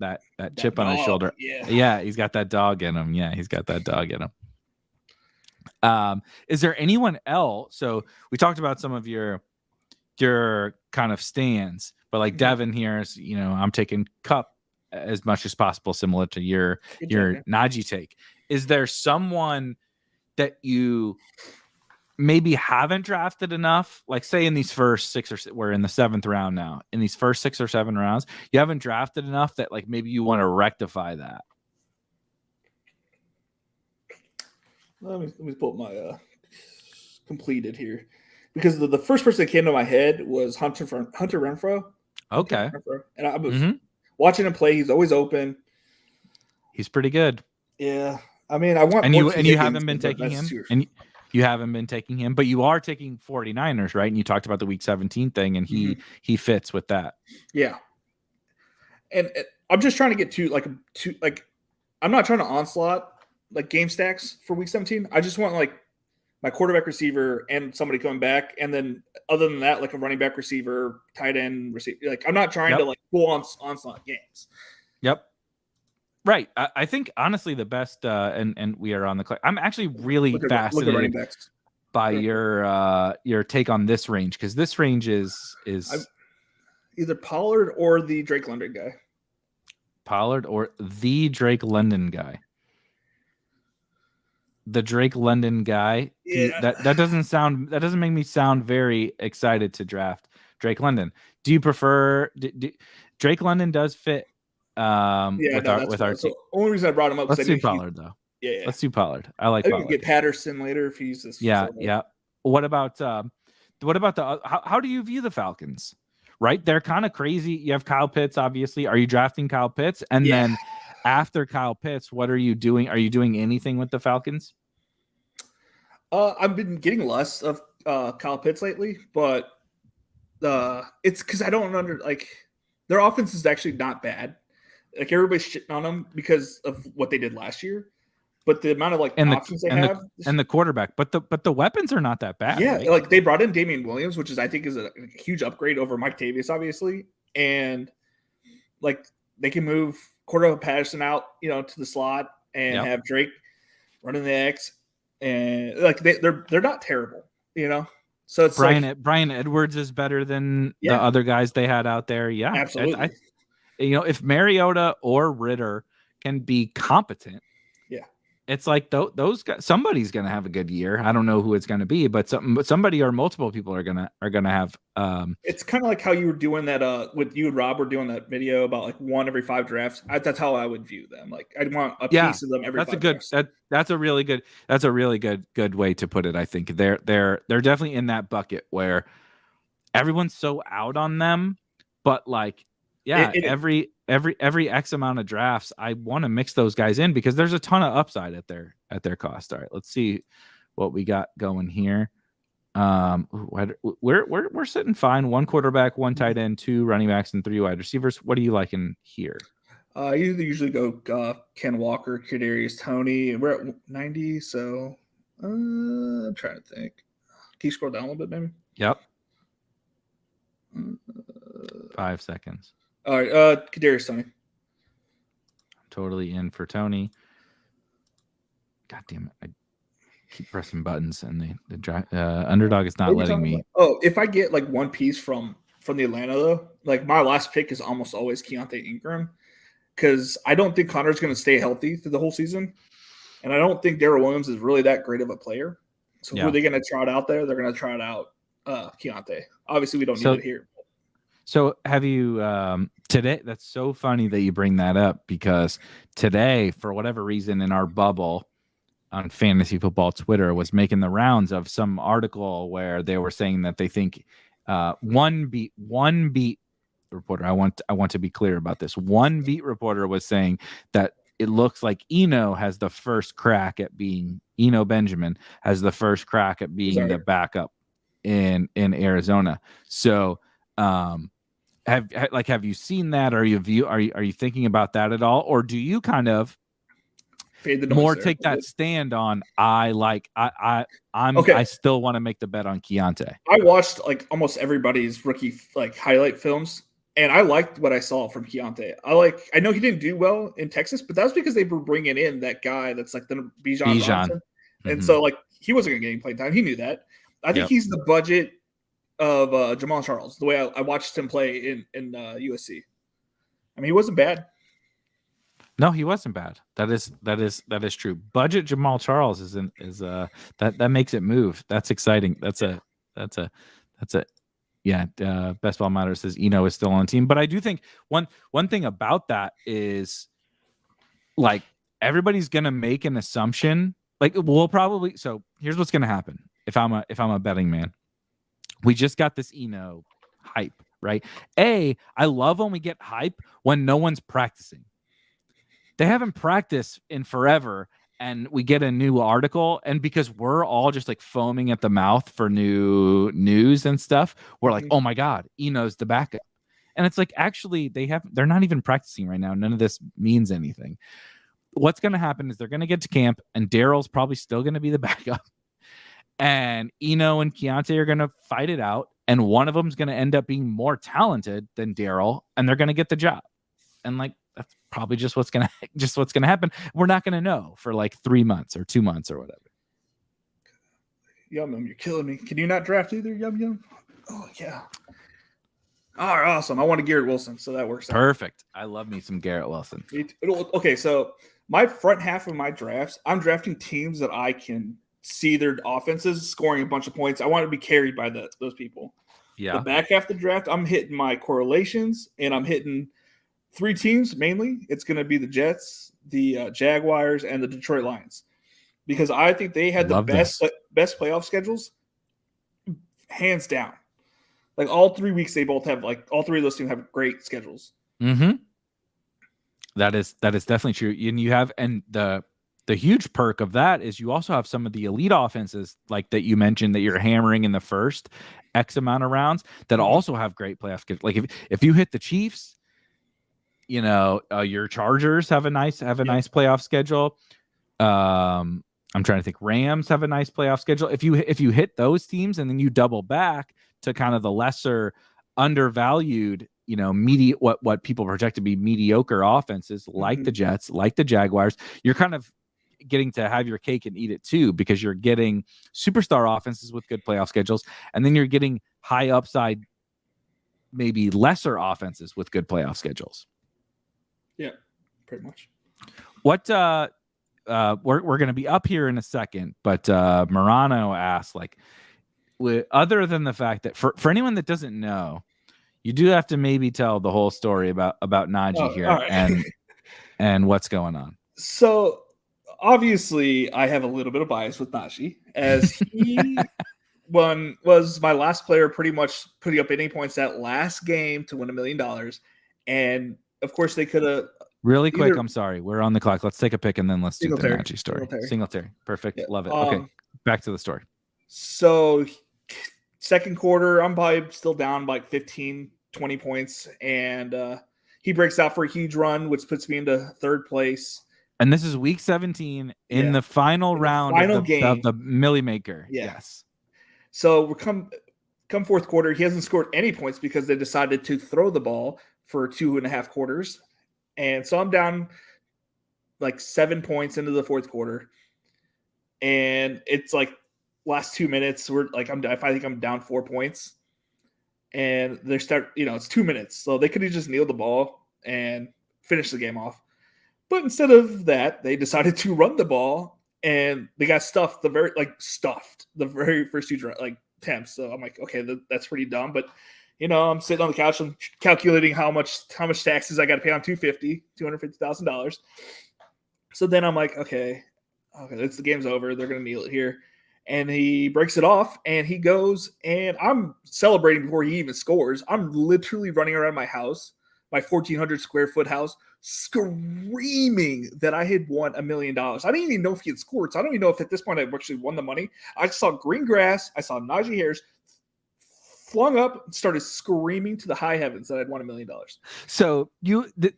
chip on his shoulder. Yeah. He's got that dog in him. Yeah, he's got that dog in him. Is there anyone else? So we talked about some of your kind of stands, but Devin here is, I'm taking Cup as much as possible, similar to your Najee take. Is there someone that you maybe haven't drafted enough? Like say in these first 6 or we're in the 7th round now. In these first 6 or 7 rounds, you haven't drafted enough that like maybe you want to rectify that. Let me pull up my completed here, because the first person that came to my head was Hunter Renfrow. Okay. And I was watching him play. He's always open. He's pretty good. Yeah. I mean, I want you haven't been taking him. And you haven't been taking him, but you are taking 49ers, right? And you talked about the week 17 thing, and he fits with that. Yeah. And I'm just trying to get I'm not trying to onslaught like game stacks for week 17. I just want like my quarterback, receiver, and somebody coming back, and then other than that, like a running back, receiver, tight end, receiver. Like I'm not trying to like full on onslaught games. Yep. Right. I think honestly the best, and we are on the clock. I'm actually really fascinated by your take on this range, because this range is either Pollard or the Drake London guy. Pollard or the Drake London guy. The Drake London guy. Yeah. That doesn't make me sound very excited to draft Drake London. Do you prefer Drake London does fit with our team. Only reason I brought him up. Let's do Pollard though. Yeah. Let's do Pollard. I like Pollard. Get Patterson later if he's this. Yeah. What about how do you view the Falcons? Right, they're kind of crazy. You have Kyle Pitts, obviously. Are you drafting Kyle Pitts? And then after Kyle Pitts, what are you doing? Are you doing anything with the Falcons? I've been getting less of Kyle Pitts lately, but it's because I don't their offense is actually not bad. Like everybody's shitting on them because of what they did last year, but the amount of options they have and the quarterback, but the weapons are not that bad. Yeah, right? like they brought in Damian Williams, which I think is a huge upgrade over Mike Davis, obviously, and like they can move Cordell Patterson out, to the slot and have Drake running the X, and like they're not terrible, So it's Brian Edwards is better than the other guys they had out there. Yeah, absolutely. If Mariota or Ritter can be competent, it's like those guys. Somebody's gonna have a good year. I don't know who it's gonna be, but somebody or multiple people are gonna have. It's kind of like how you were doing that. With you and Rob were doing that video about like one every 5 drafts. That's how I would view them. Like I'd want a piece of them every. That's 5 a good. drafts. That's a really good. That's a really good way to put it. I think they're definitely in that bucket where everyone's so out on them, but like. Yeah, every X amount of drafts, I want to mix those guys in because there's a ton of upside at their cost. All right, let's see what we got going here. We're sitting fine. 1 quarterback, 1 tight end, 2 running backs, and 3 wide receivers. What are you liking here? You usually go Ken Walker, Kadarius Toney, and we're at 90. So I'm trying to think. Can you scroll down a little bit, maybe? Yep. 5 seconds. All right, Kadarius Toney. Totally in for Tony. God damn it! I keep pressing buttons, and the Underdog is not letting me. Oh, if I get like one piece from the Atlanta though, like my last pick is almost always Keontae Ingram, because I don't think Connor's going to stay healthy through the whole season, and I don't think Darrell Williams is really that great of a player. So who are they going to trot out there? They're going to trot out Keontae. Obviously, we don't need it here. So have you today? That's so funny that you bring that up, because today, for whatever reason, in our bubble on fantasy football Twitter was making the rounds of some article where they were saying that they think one beat reporter. I want to be clear about this. One beat reporter was saying that it looks like Eno has the first crack at being Eno Benjamin has the first crack at being the backup in Arizona. So. Have you seen that? Are you thinking about that at all, or do you kind of more take that stand on? I still want to make the bet on Keontae. I watched like almost everybody's rookie highlight films, and I liked what I saw from Keontae. I know he didn't do well in Texas, but that's because they were bringing in that guy that's like the Bijan. Mm-hmm. And so he wasn't getting playing time. He knew that. I think he's the budget of Jamal Charles, the way I watched him play in USC. I mean, he wasn't bad. No, he wasn't bad. That is true. Budget Jamal Charles that makes it move. That's exciting. That's a yeah. Best Ball Matters says Eno is still on the team, but I do think one thing about that is like everybody's gonna make an assumption. Like we'll probably so here's what's gonna happen if I'm a betting man. We just got this Eno hype, right? I love when we get hype when no one's practicing. They haven't practiced in forever, and we get a new article, and because we're all just like foaming at the mouth for new news and stuff, we're like, oh my god, Eno's the backup. And it's like, actually they're not even practicing right now. None of this means anything. What's going to happen is they're going to get to camp, and Daryl's probably still going to be the backup, and Eno and Keontae are going to fight it out, and one of them's going to end up being more talented than Daryl, and they're going to get the job. And like that's probably just what's gonna happen. We're not gonna know for like 3 months or 2 months or whatever. Yum Yum, you're killing me. Can you not draft either, Yum Yum? Oh yeah. All right, awesome. I want a Garrett Wilson, so that works. Perfect. I love me some Garrett Wilson. Okay, so my front half of my drafts, I'm drafting teams that I can see their offenses scoring a bunch of points. I want to be carried by those people. Yeah. The back half of the draft, I'm hitting my correlations, and I'm hitting 3 teams mainly. It's going to be the Jets, the Jaguars, and the Detroit Lions, because I think they had the best playoff schedules, hands down. Like all 3 weeks, they both have all 3 of those teams have great schedules. Mm-hmm. That is definitely true. And you have, and the huge perk of that is you also have some of the elite offenses like that you mentioned that you're hammering in the first X amount of rounds that also have great playoff schedules. Like if you hit the Chiefs, your Chargers have a nice playoff schedule. I'm trying to think. Rams have a nice playoff schedule. If you hit those teams and then you double back to kind of the lesser, undervalued, what people project to be mediocre offenses like the Jets, like the Jaguars, you're kind of getting to have your cake and eat it too, because you're getting superstar offenses with good playoff schedules, and then you're getting high upside, maybe lesser offenses with good playoff schedules. Yeah, pretty much. What we're going to be up here in a second, but Morano asked, like, other than the fact that for anyone that doesn't know, you do have to maybe tell the whole story about Najee here right. and what's going on. So obviously, I have a little bit of bias with Najee, as he was my last player, pretty much putting up any points that last game to win $1 million, and of course, they could have. Really quick, I'm sorry. We're on the clock. Let's take a pick and then let's do the Najee story. Singletary. Perfect. Yeah. Love it. Okay, back to the story. So, second quarter, I'm probably still down by 15, 20 points, and he breaks out for a huge run, which puts me into third place. And this is week 17 in the final round of the Millie Maker. Yeah. Yes. So, we're come fourth quarter, he hasn't scored any points because they decided to throw the ball for 2.5 quarters. And so I'm down like 7 points into the fourth quarter. And it's like last 2 minutes, I think I'm down 4 points. And they start, it's 2 minutes. So they could have just kneeled the ball and finished the game off. But instead of that, they decided to run the ball, and they got stuffed the very first 2 attempts. So I'm like, okay, that's pretty dumb. But I'm sitting on the couch and calculating how much taxes I got to pay on $250,000. So then I'm like, okay, the game's over. They're going to kneel it here. And he breaks it off, and he goes, and I'm celebrating before he even scores. I'm literally running around my house, my 1,400 square foot house, screaming that I had won $1 million. I didn't even know if he had scored. So I don't even know if at this point I actually won the money. I just saw green grass. I saw Najee Harris flung up and started screaming to the high heavens that I'd won $1 million. So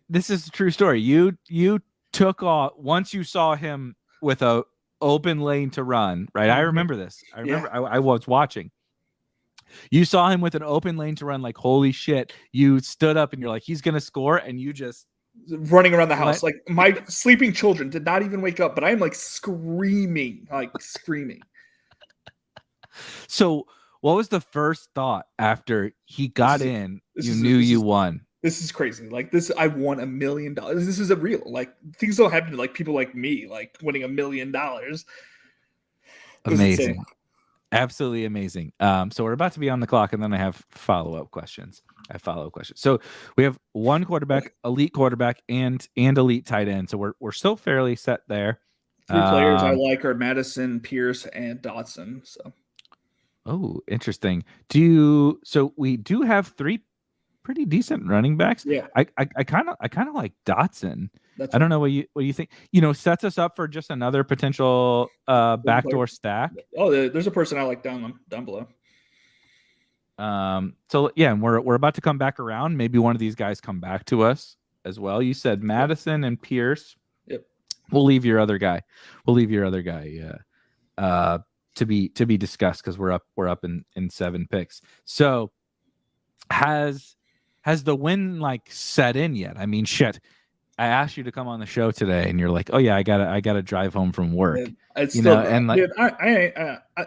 this is a true story. You took off once you saw him with a open lane to run, right? I remember this. I remember I was watching. You saw him with an open lane to run, like, holy shit. You stood up and you're like, he's going to score. And you just running around the house. Like, my sleeping children did not even wake up, but I'm like screaming. So what was the first thought after he got in? You knew you won. this is crazy. Like this, I won $1 million. This is a real, like, things don't happen to like people like me, like winning $1 million. Amazing. Absolutely amazing. So we're about to be on the clock, and then I have follow-up questions. So we have one quarterback, elite quarterback, and elite tight end. So we're still fairly set there. 3 players I like are Madison, Pierce, and Dotson. So, oh, interesting. So we do have 3 pretty decent running backs. Yeah, I kind of like Dotson. that's I don't know what you think. Sets us up for just another potential backdoor stack. Oh, there's a person I like down below. So yeah, and we're about to come back around. Maybe one of these guys come back to us as well. You said Madison and Pierce. Yep. We'll leave your other guy. To be discussed because we're up in 7 picks. So has the win like set in yet? I mean, shit. I asked you to come on the show today, and you're like, "Oh yeah, I gotta drive home from work." Yeah, it's still, and like, dude,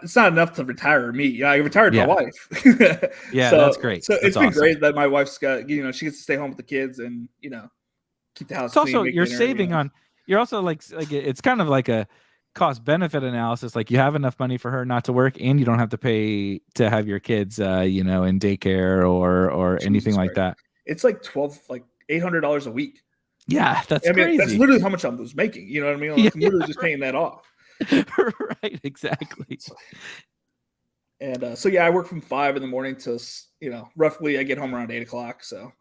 it's not enough to retire me. Yeah, I retired my wife. Yeah, so, that's great. So it's been great that my wife's got, she gets to stay home with the kids and keep the house. It's clean, also you're dinner, saving on. You're also like it's kind of like a cost benefit analysis. Like you have enough money for her not to work, and you don't have to pay to have your kids, in daycare or anything like that. It's like $800 a week. Yeah, that's crazy. That's literally how much I was making. You know what I mean? Like, I'm literally just paying that off. Right, exactly. And so yeah, I work from 5 in the morning to roughly I get home around 8 o'clock. So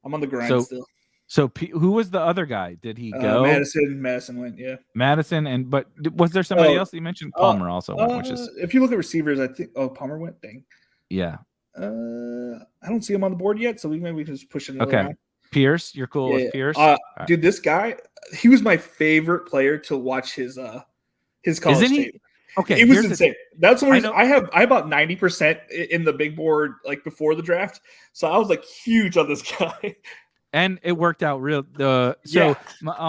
I'm on the grind still. So who was the other guy? Did he go? Madison went, yeah. Madison, but was there somebody else? You mentioned Palmer also went, which is, if you look at receivers, I think Palmer went. Dang. Yeah. I don't see him on the board yet, so maybe we can just push another round. Pierce, you're cool with Pierce? Dude, this guy, he was my favorite player to watch his college Isn't he? tape. Okay, it was insane. That's one reason I about 90% in the big board like before the draft, so I was like huge on this guy. And it worked out real. Oh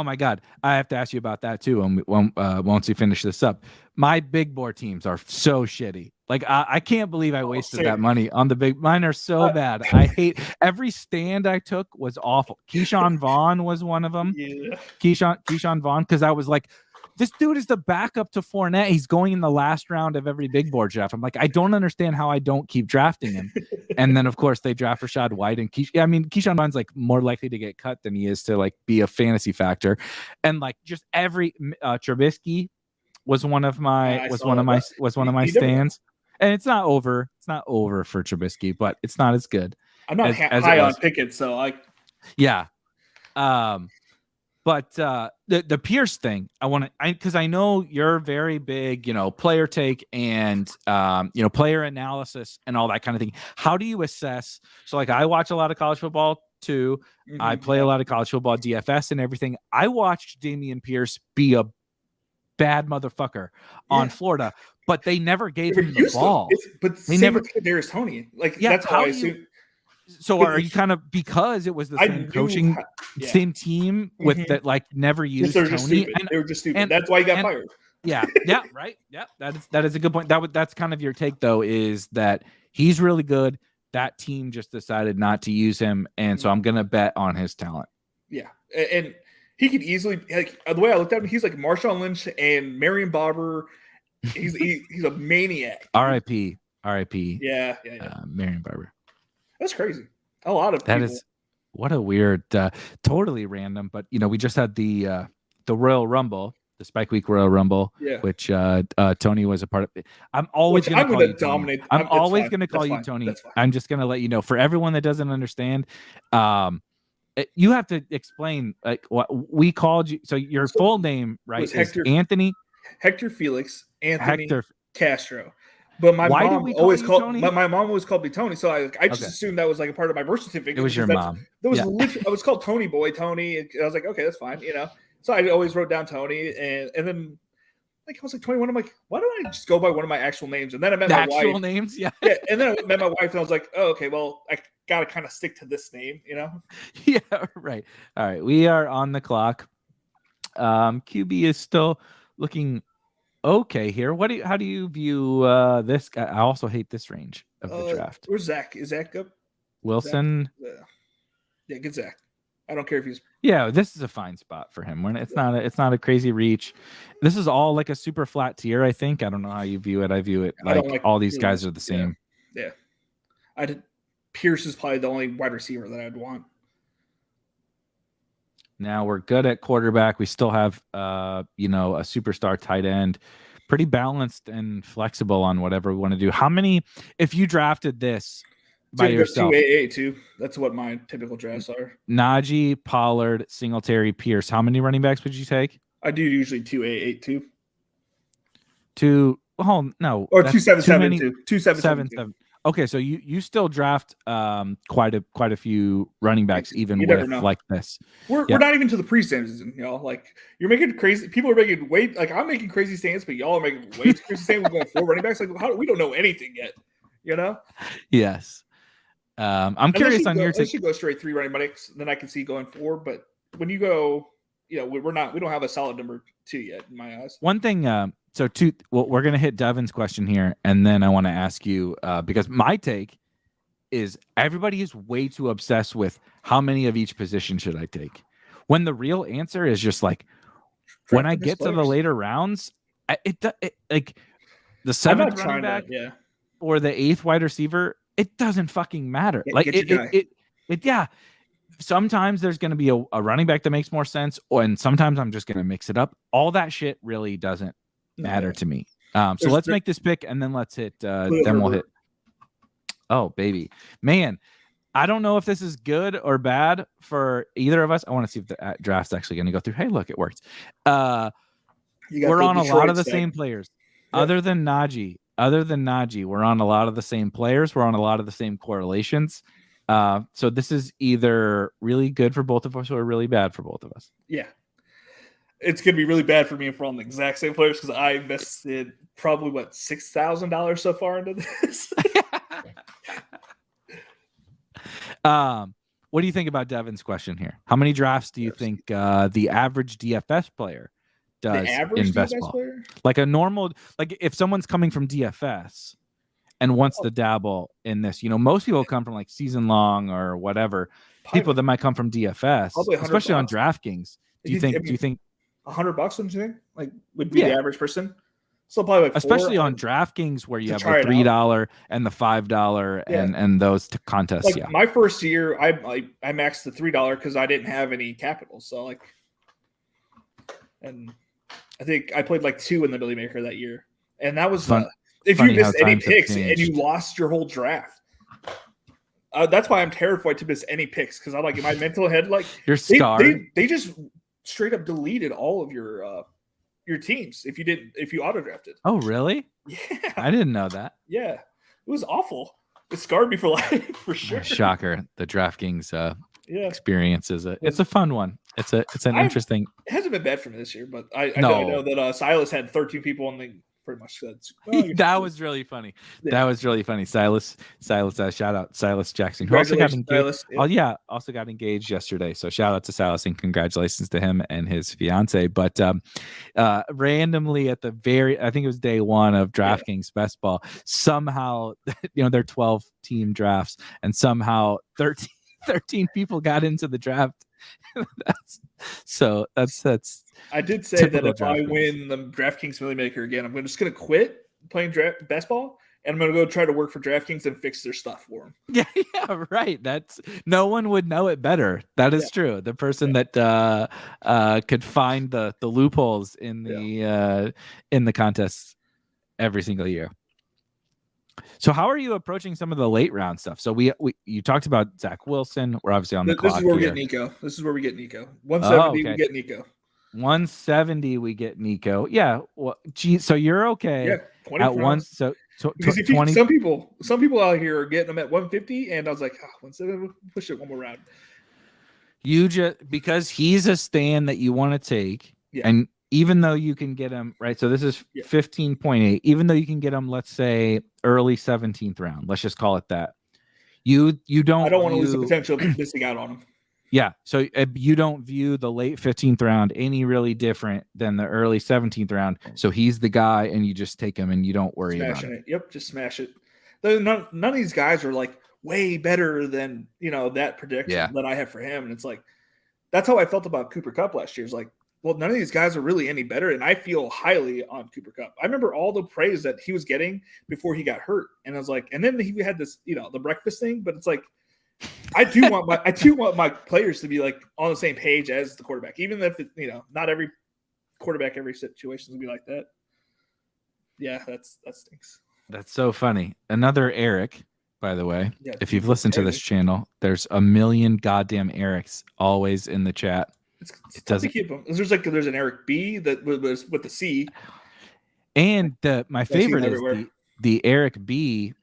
my God, I have to ask you about that too. Once we finish this up, my big board teams are so shitty. Like I can't believe I wasted that money on the big. Mine are so bad. I hate every stand I took was awful. Keyshawn Vaughn was one of them. Yeah. Keyshawn Vaughn, because I was like, this dude is the backup to Fournette. He's going in the last round of every big board draft. I'm like, I don't understand how I don't keep drafting him. And then, of course, they draft Rashad White and Keyshawn Vaughn's like more likely to get cut than he is to like be a fantasy factor. And like just every Trubisky was one of my stands. And it's not over. It's not over for Trubisky, but it's not as good. I'm not high on Pickett, so yeah. But the Pierce thing, because I know you're very big, player take and player analysis and all that kind of thing. How do you assess? So like I watch a lot of college football too. Mm-hmm. I play a lot of college football, DFS and everything. I watched Dameon Pierce be a bad motherfucker on Florida, but they never gave him the ball. But they never Kadarius Toney. That's how I assume. So are you kind of, because it was the same coaching, same team with that, like never used Toney? They were just stupid. That's why he got fired. Yeah, right. Yeah, that is a good point. That's kind of your take though, is that he's really good. That team just decided not to use him, and so I'm gonna bet on his talent. Yeah, and he could easily, like the way I looked at him, he's like Marshawn Lynch and Marion Barber. He's a maniac. R.I.P. Yeah. Marion Barber. That's crazy. A lot of that people. Is what a weird, totally random. But we just had the Royal Rumble, the Spike Week Royal Rumble, which Tony was a part of. I'm always going to call you dominate. I'm always going to call you Tony. I'm just going to let you know. For everyone that doesn't understand, you have to explain like what we called you. So your full name, right, is Anthony Hector Felix Anthony Castro. But my mom always called me Tony, so I just assumed that was like a part of my birth certificate. It was your mom. That was literally, I was called Tony Boy, Tony. And I was like, okay, that's fine, So I always wrote down Tony, and then like I was like 21. I'm like, why don't I just go by one of my actual names? And then I met my wife. Actual names, yeah. And then I met my wife, and I was like, oh, okay, well, I gotta kind of stick to this name, Yeah, right. All right, we are on the clock. QB is still looking okay here. How do you view this guy? I also hate this range of the draft. Where's Zach? Is Zach up? Wilson. Yeah, get Zach. I don't care if he's. Yeah, this is a fine spot for him. When it's not a crazy reach. This is all like a super flat tier. I think. I don't know how you view it. I view it I like, don't like all these guys are the same. Yeah. Pierce is probably the only wide receiver that I'd want. Now we're good at quarterback. We still have, a superstar tight end, pretty balanced and flexible on whatever we want to do. How many, if you drafted this by yourself? 2 too. That's what my typical drafts are. Najee, Pollard, Singletary, Pierce. How many running backs would you take? I do usually 2 too. No. Or 2-7-7 too. 2-7-7. Okay, so you still draft quite a few running backs even with like this. We're not even to the pre-season, like you're making crazy. People are making I'm making crazy stands, but y'all are making way too crazy stands. We're going 4 running backs. Like we don't know anything yet, Yes. I'm curious on your take. Unless you go straight 3 running backs, then I can see going 4. But when you go, we don't have a solid number 2 yet in my eyes. One thing. We're going to hit Devin's question here, and then I want to ask you, because my take is everybody is way too obsessed with how many of each position should I take, when the real answer is just like, when I get to the later rounds, it like the 7th running back or the 8th wide receiver, it doesn't fucking matter. Yeah. Sometimes there's going to be a running back that makes more sense, and sometimes I'm just going to mix it up. All that shit really doesn't matter to me. So let's make this pick, and then let's hit. Then we'll hit. Oh baby, man! I don't know if this is good or bad for either of us. I want to see if the draft's actually going to go through. Hey, look, it worked. We're on a lot of the same players, other than Najee. We're on a lot of the same players. We're on a lot of the same correlations. So this is either really good for both of us or really bad for both of us. Yeah. It's going to be really bad for me if we're on the exact same players, because I invested probably, $6,000 so far into this. What do you think about Devin's question here? How many drafts do you think the average DFS player does in best ball? Like a normal, like if someone's coming from DFS and wants to dabble in this, most people come from like season long or whatever. People that might come from DFS, especially on DraftKings. Do you think $100, wouldn't you think? Like would be the average person? So probably especially on DraftKings where you have the $3 and the $5 and those contests. My first year, I maxed the $3 because I didn't have any capital. So and I think I played 2 in the Billy Maker that year, and that was fun. If you missed any picks and you lost your whole draft, that's why I'm terrified to miss any picks, because I'm in my mental head, you're scarred. They just straight up deleted all of your teams if you auto drafted. Oh, really? Yeah, I didn't know that. Yeah, it was awful. It scarred me for life, for sure. Shocker. The DraftKings experience it's a fun one. It's an interesting. It hasn't been bad for me this year, but I know that Silas had 13 people on the. Pretty much said. That was really funny. Yeah. That was really funny. Silas, shout out Silas Jackson, who also got engaged. Silas, also got engaged yesterday. So shout out to Silas and congratulations to him and his fiance. But randomly at I think it was day 1 of DraftKings Best Ball, somehow they're 12 team drafts, and somehow 13 people got into the draft. that's I did say that if I win the DraftKings Millie Maker again, I'm just going to quit playing best ball, and I'm going to go try to work for DraftKings and fix their stuff for them. Yeah, right. That's no one would know it better. That is true. The person that could find the loopholes in the contests every single year. So how are you approaching some of the late round stuff? So you talked about Zach Wilson. We're obviously on the clock. This is where we get Nico. 170, we get Nico. 170, we get Nico. Yeah. Well, geez, so you're okay. Yeah. 20 at once. So because 20. Some people out here are getting them at 150, and I was like, 170, push it one more round. Because he's a stand that you want to take, and even though you can get him right, so this is 15.8. Even though you can get him, let's say early 17th round, let's just call it that. You don't. I don't want to lose the potential of missing out on him. Yeah, so you don't view the late 15th round any really different than the early 17th round. So he's the guy, and you just take him, and you don't worry about it. Yep, just smash it. None of these guys are way better than that prediction that I have for him. And it's like that's how I felt about Cooper Kupp last year. It's like, well, none of these guys are really any better, and I feel highly on Cooper Kupp. I remember all the praise that he was getting before he got hurt, and I was like, and then he had this, the breakfast thing. But it's like, I do want my players to be like on the same page as the quarterback, even if not every quarterback, every situation will be like that. Yeah, that stinks. That's so funny. Another Erik, by the way. Yeah, if you've listened to this channel, there's a million goddamn Eriks always in the chat. It's tough to keep them. There's an Erik B that was with the C. And my favorite is the Erik B,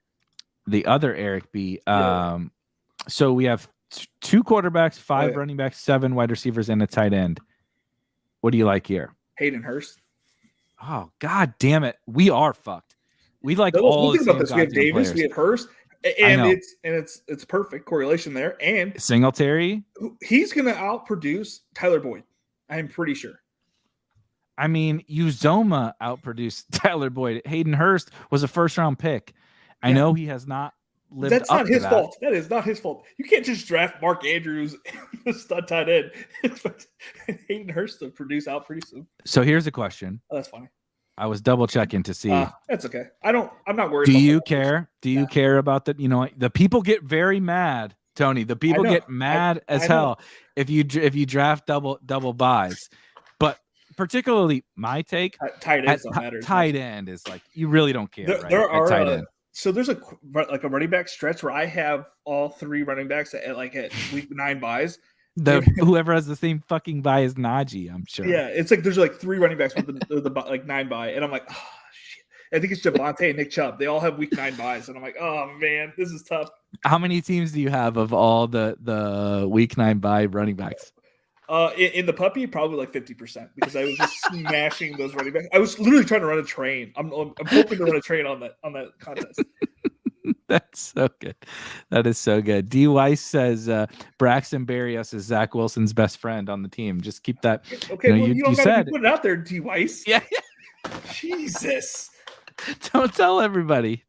the other Erik B. So we have 2 quarterbacks, 5 running backs, 7 wide receivers, and a tight end. What do you like here? Hayden Hurst. Oh, god damn it. We are fucked. We like all the same. We have Davis, players. We have Hurst. And it's perfect correlation there. And Singletary, he's going to outproduce Tyler Boyd. I'm pretty sure. I mean, Uzoma outproduced Tyler Boyd. Hayden Hurst was a first-round pick. I know he has not lived up to that. That's not his fault. That is not his fault. You can't just draft Mark Andrews, stud tight end, Hayden Hurst to outproduce him. So here's a question. Oh, that's funny. I was double checking to see. That's okay. I'm not worried. Do you care? Do you care about that? The people get very mad, Tony. The people get mad as hell if you draft double buys. But particularly my take, tight ends don't matter. Tight end is like you really don't care. There are tight end. So there's a running back stretch where I have all 3 running backs at week 9 buys. Whoever has the same fucking buy as Najee, I'm sure. Yeah, it's like there's 3 running backs with the 9 buy, and I'm like, oh shit. I think it's Javonte and Nick Chubb. They all have week 9 buys, and I'm like, oh man, this is tough. How many teams do you have of all the week 9 buy running backs? In the puppy, probably like 50% because I was just smashing those running backs. I was literally trying to run a train. I'm hoping to run a train on that contest. That's so good. That is so good. D. Weiss says Braxton Berrios is Zach Wilson's best friend on the team. Just keep that. Okay, you said put it out there, D. Weiss. Yeah. Jesus. Don't tell everybody.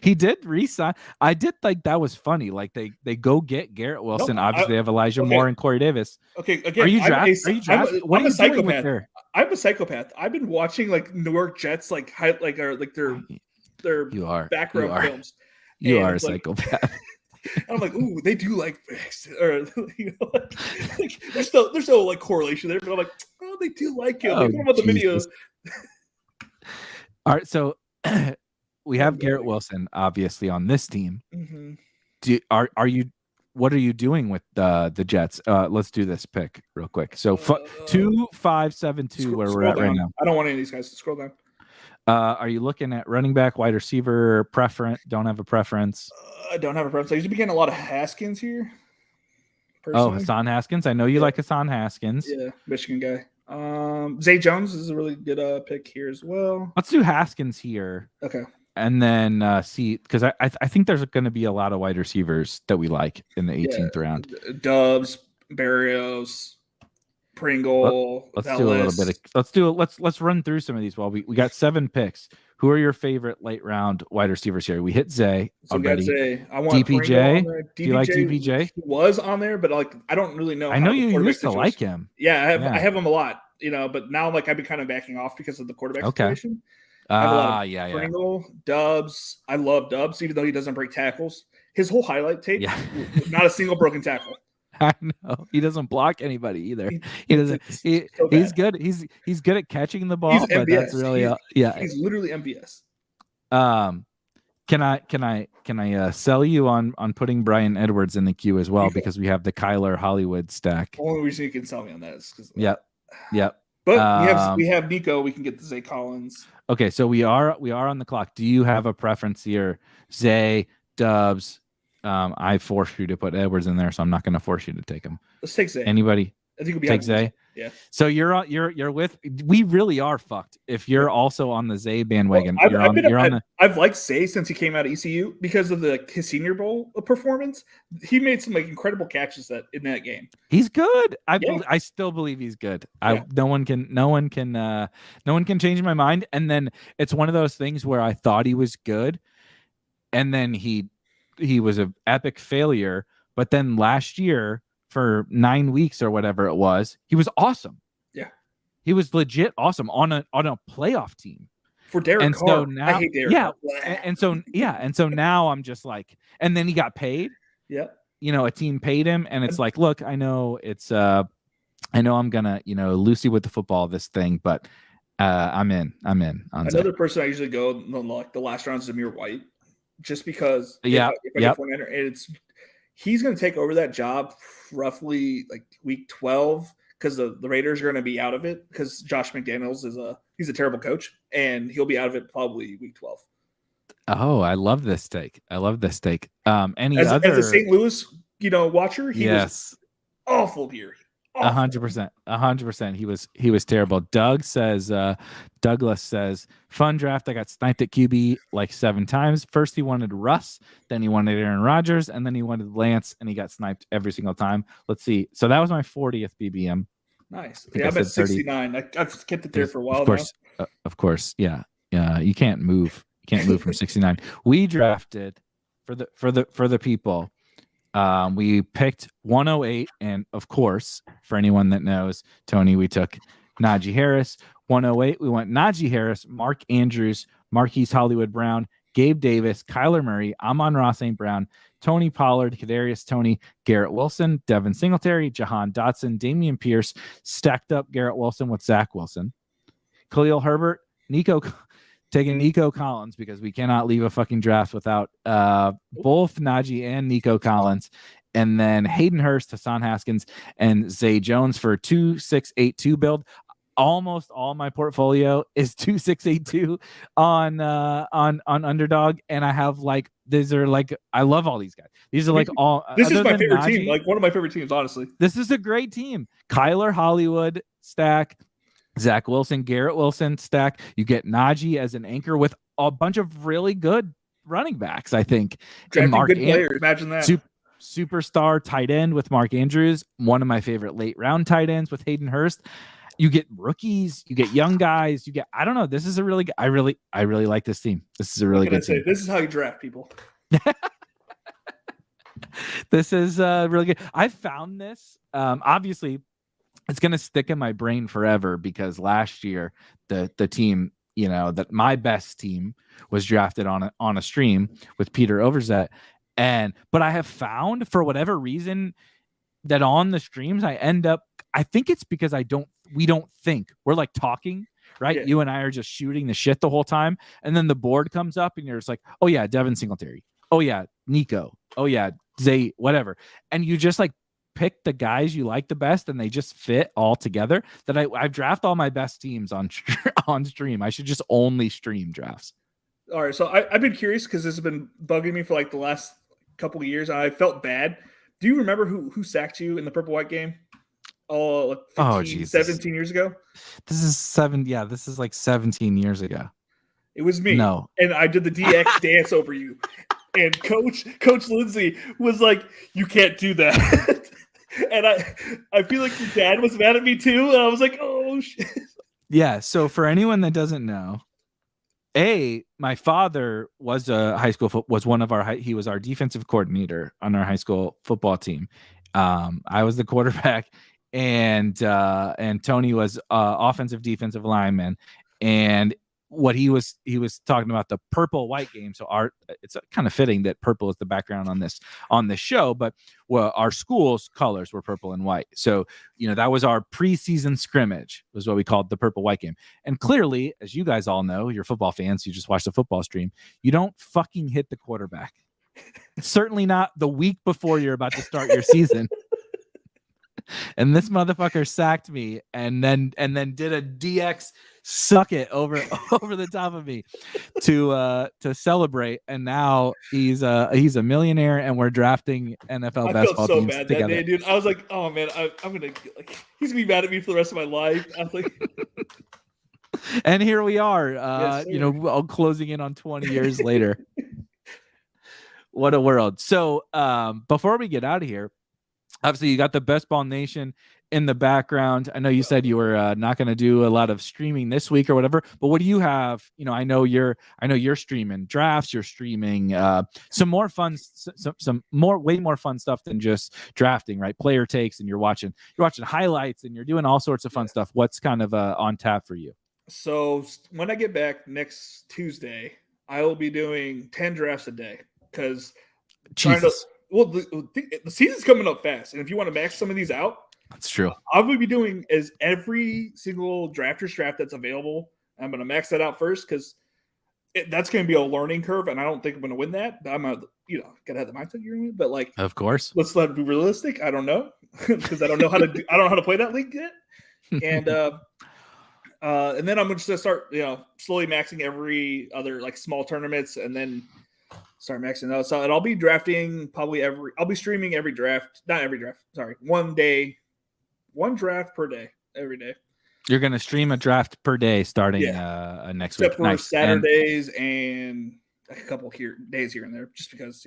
He did resign. I did think that was funny. Like they go get Garrett Wilson. Obviously, they have Elijah Moore and Corey Davis. Okay, again, are you drafting? What are you doing with her? I'm a psychopath. I've been watching New York Jets their back row films. You are a psychopath. I'm like, ooh, they do there's no correlation there, but I'm like, oh, they do like him. What about the videos? All right, so we have Garrett Wilson obviously on this team. Mm-hmm. What are you doing with the Jets? Let's do this pick real quick. So 2, 5, 7, 2, where we're at right now. I don't want any of these guys to scroll down. Are you looking at running back, wide receiver, preference? Don't have a preference. I don't have a preference. I usually be getting a lot of Haskins here. Personally. Oh, Hassan Haskins. I know you like Hassan Haskins. Yeah, Michigan guy. Zay Jones is a really good pick here as well. Let's do Haskins here. Okay. And then see, because I think there's going to be a lot of wide receivers that we like in the 18th round. Dubs, Berrios, Pringle. Let's do a little bit of. Let's run through some of these. Well, we got 7 picks. Who are your favorite late round wide receivers here? We hit Zay already. Zay. I want DPJ. Do you like DPJ? He was on there, but I don't really know. I know you used to like him. Yeah, I have him a lot. But now I've been kind of backing off because of the quarterback situation. Pringle, Dubs. I love Dubs, even though he doesn't break tackles. His whole highlight tape, not a single broken tackle. I know he doesn't block anybody either. He doesn't. He's good. He's good at catching the ball, but that's really He's literally MVS. Can I sell you on putting Bryan Edwards in the queue as well because we have the Kyler Hollywood stack. The only reason you can sell me on that is because Yep. But we have Nico. We can get the Zay Collins. Okay, so we are on the clock. Do you have a preference here? Zay, Dubs. I forced you to put Edwards in there, so I'm not going to force you to take him. Let's take Zay. Anybody? I think we'll be take Zay. Yeah. So you're with. We really are fucked. If you're also on the Zay bandwagon, I've liked Zay since he came out of ECU because of his Senior Bowl performance. He made some incredible catches in that game. He's good. I still believe he's good. No one can change my mind. And then it's one of those things where I thought he was good, and then he an epic failure. But then last year for 9 weeks or whatever it was, he was awesome. Yeah, he was legit awesome on a playoff team. For Derek And Carr, so now, I hate Derek yeah, Carr. and so now I'm just like, and then he got paid. Yeah, a team paid him, and it's like, look, I know I'm gonna, Lucy with the football this thing, but I'm in on another person I usually go like the last round is Zamir White, just because if I get Fournette, he's going to take over that job roughly like week 12 because the Raiders are going to be out of it because Josh McDaniels he's a terrible coach, and he'll be out of it probably week 12. Oh, I love this take. As a St. Louis watcher, he was awful here. 100%. He was terrible. Douglas says, fun draft. I got sniped at QB like 7 times. First he wanted Russ, then he wanted Aaron Rodgers, and then he wanted Lance, and he got sniped every single time. Let's see. So that was my 40th BBM. Nice. Yeah, I'm at 69. I've kept it there for a while. Of course. Yeah. You can't move. You can't move from 69. We drafted for the people. We picked 108, and of course, for anyone that knows, Tony, we took Najee Harris. 108, we went Najee Harris, Mark Andrews, Marquise Hollywood Brown, Gabe Davis, Kyler Murray, Amon-Ra St. Brown, Tony Pollard, Kadarius Toney, Garrett Wilson, Devin Singletary, Jahan Dotson, Damian Pierce, stacked up Garrett Wilson with Zach Wilson, Khalil Herbert, Nico, taking Nico Collins, because we cannot leave a fucking draft without both Najee and Nico Collins. And then Hayden Hurst, Hassan Haskins, and Zay Jones for 2-6-8-2 build. Almost all my portfolio is 2-6-8-2 on Underdog, and I have like these are like I love all these guys. These are like all. This is my favorite team. Like one of my favorite teams, honestly. This is a great team. Kyler Hollywood stack. Zach Wilson, Garrett Wilson stack. You get Najee as an anchor with a bunch of really good running backs, I think. Drafting good players. Imagine that. Superstar tight end with Mark Andrews. One of my favorite late round tight ends with Hayden Hurst. You get rookies. You get young guys. I don't know. This is a really good. I really like this team. This is a really good team. This is how you draft people. This is really good. I found this. Obviously, it's going to stick in my brain forever because last year the team, that my best team was drafted on a stream with Peter Overzet. But I have found, for whatever reason, that on the streams I think it's because we don't think. We're like talking, right? Yeah. You and I are just shooting the shit the whole time. And then the board comes up and you're just like, oh yeah, Devin Singletary. Oh yeah, Nico. Oh yeah, Zay, whatever. And you just like pick the guys you like the best, and they just fit all together. That I draft all my best teams on stream. I should just only stream drafts. All right, so I've been curious because this has been bugging me for like the last couple of years. I felt bad. Do you remember who sacked you in the purple white game? Like 17 years ago. This is like 17 years ago. It was me. No, and I did the DX dance over you. And Coach Lindsay was like, "You can't do that." And I feel like your dad was mad at me too. And I was like, "Oh shit." Yeah. So for anyone that doesn't know, my father was a high school he was our defensive coordinator on our high school football team. I was the quarterback, and Tony was offensive defensive lineman. And what he was talking about the purple white game. So it's kind of fitting that purple is the background on this show, but our school's colors were purple and white. So, that was our preseason scrimmage, was what we called the purple white game. And clearly, as you guys all know, you're football fans, you just watch the football stream, you don't fucking hit the quarterback. Certainly not the week before you're about to start your season. And this motherfucker sacked me and then did a DX suck it over the top of me to celebrate. And now he's a millionaire, and we're drafting NFL basketball teams bad together. That day, dude. I was like, oh man, I'm gonna he's gonna be mad at me for the rest of my life. I was like, and here we are, yes, closing in on 20 years later. What a world. So before we get out of here, obviously, you got the Best Ball Nation in the background. I know you said you were not going to do a lot of streaming this week or whatever, but what do you have? I know you're streaming drafts, you're streaming some more fun, way more fun stuff than just drafting, right? Player takes, and you're watching highlights, and you're doing all sorts of fun stuff. What's kind of on tap for you? So when I get back next Tuesday, I will be doing 10 drafts a day because the season's coming up fast, and if you want to max some of these out, that's true. I will be doing is every single draft that's available. I'm going to max that out first because that's going to be a learning curve, and I don't think I'm going to win that. But I'm going to, gotta have the mindset you're going to. But like, of course, let's let it be realistic. I don't know because I don't know how to play that league yet, and then I'm just going to start, slowly maxing every other like small tournaments, and then start maxing those. So I'll be drafting I'll be streaming every draft, not every draft. Sorry, one draft per day, every day. You're going to stream a draft per day starting next week. Except for Saturdays and a couple days here and there, just because,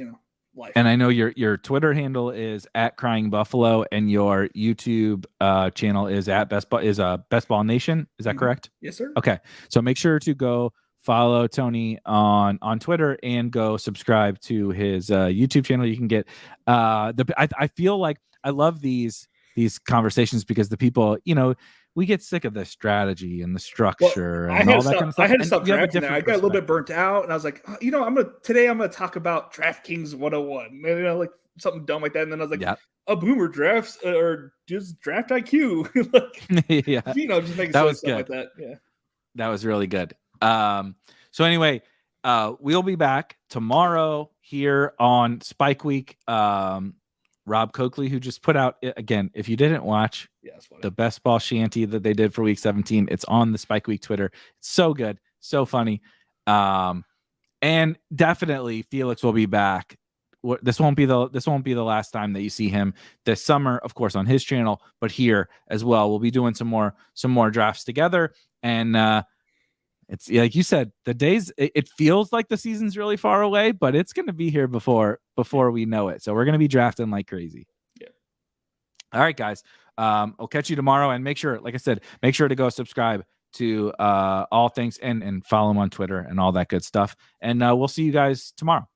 life. And I know your Twitter handle is @CryingBuffalo, and your YouTube channel is Best Ball Nation. Is that correct? Yes, sir. Okay. So make sure to go follow Tony on Twitter and go subscribe to his YouTube channel. You can get I feel like I love these conversations because the people, we get sick of the strategy and the structure and all that kind of stuff. I had to stop drafting that. I got a little bit burnt out, and I was like, I'm gonna talk about DraftKings 101, like something dumb like that. And then I was like, a boomer drafts or just draft IQ, yeah, just making stuff like that. Yeah, that was really good. So anyway, we'll be back tomorrow here on Spike Week. Rob Coakley, who just put out, again, if you didn't watch the best ball shanty that they did for week 17, it's on the Spike Week Twitter. It's so good, so funny. And definitely Felix will be back. This won't be the last time that you see him this summer, of course, on his channel, but here as well. We'll be doing some more drafts together. And it's like you said, the days, it feels like the season's really far away, but it's going to be here before we know it. So we're going to be drafting like crazy. Yeah. All right, guys. I'll catch you tomorrow, and make sure, like I said, to go subscribe to All Things and follow him on Twitter and all that good stuff. And we'll see you guys tomorrow.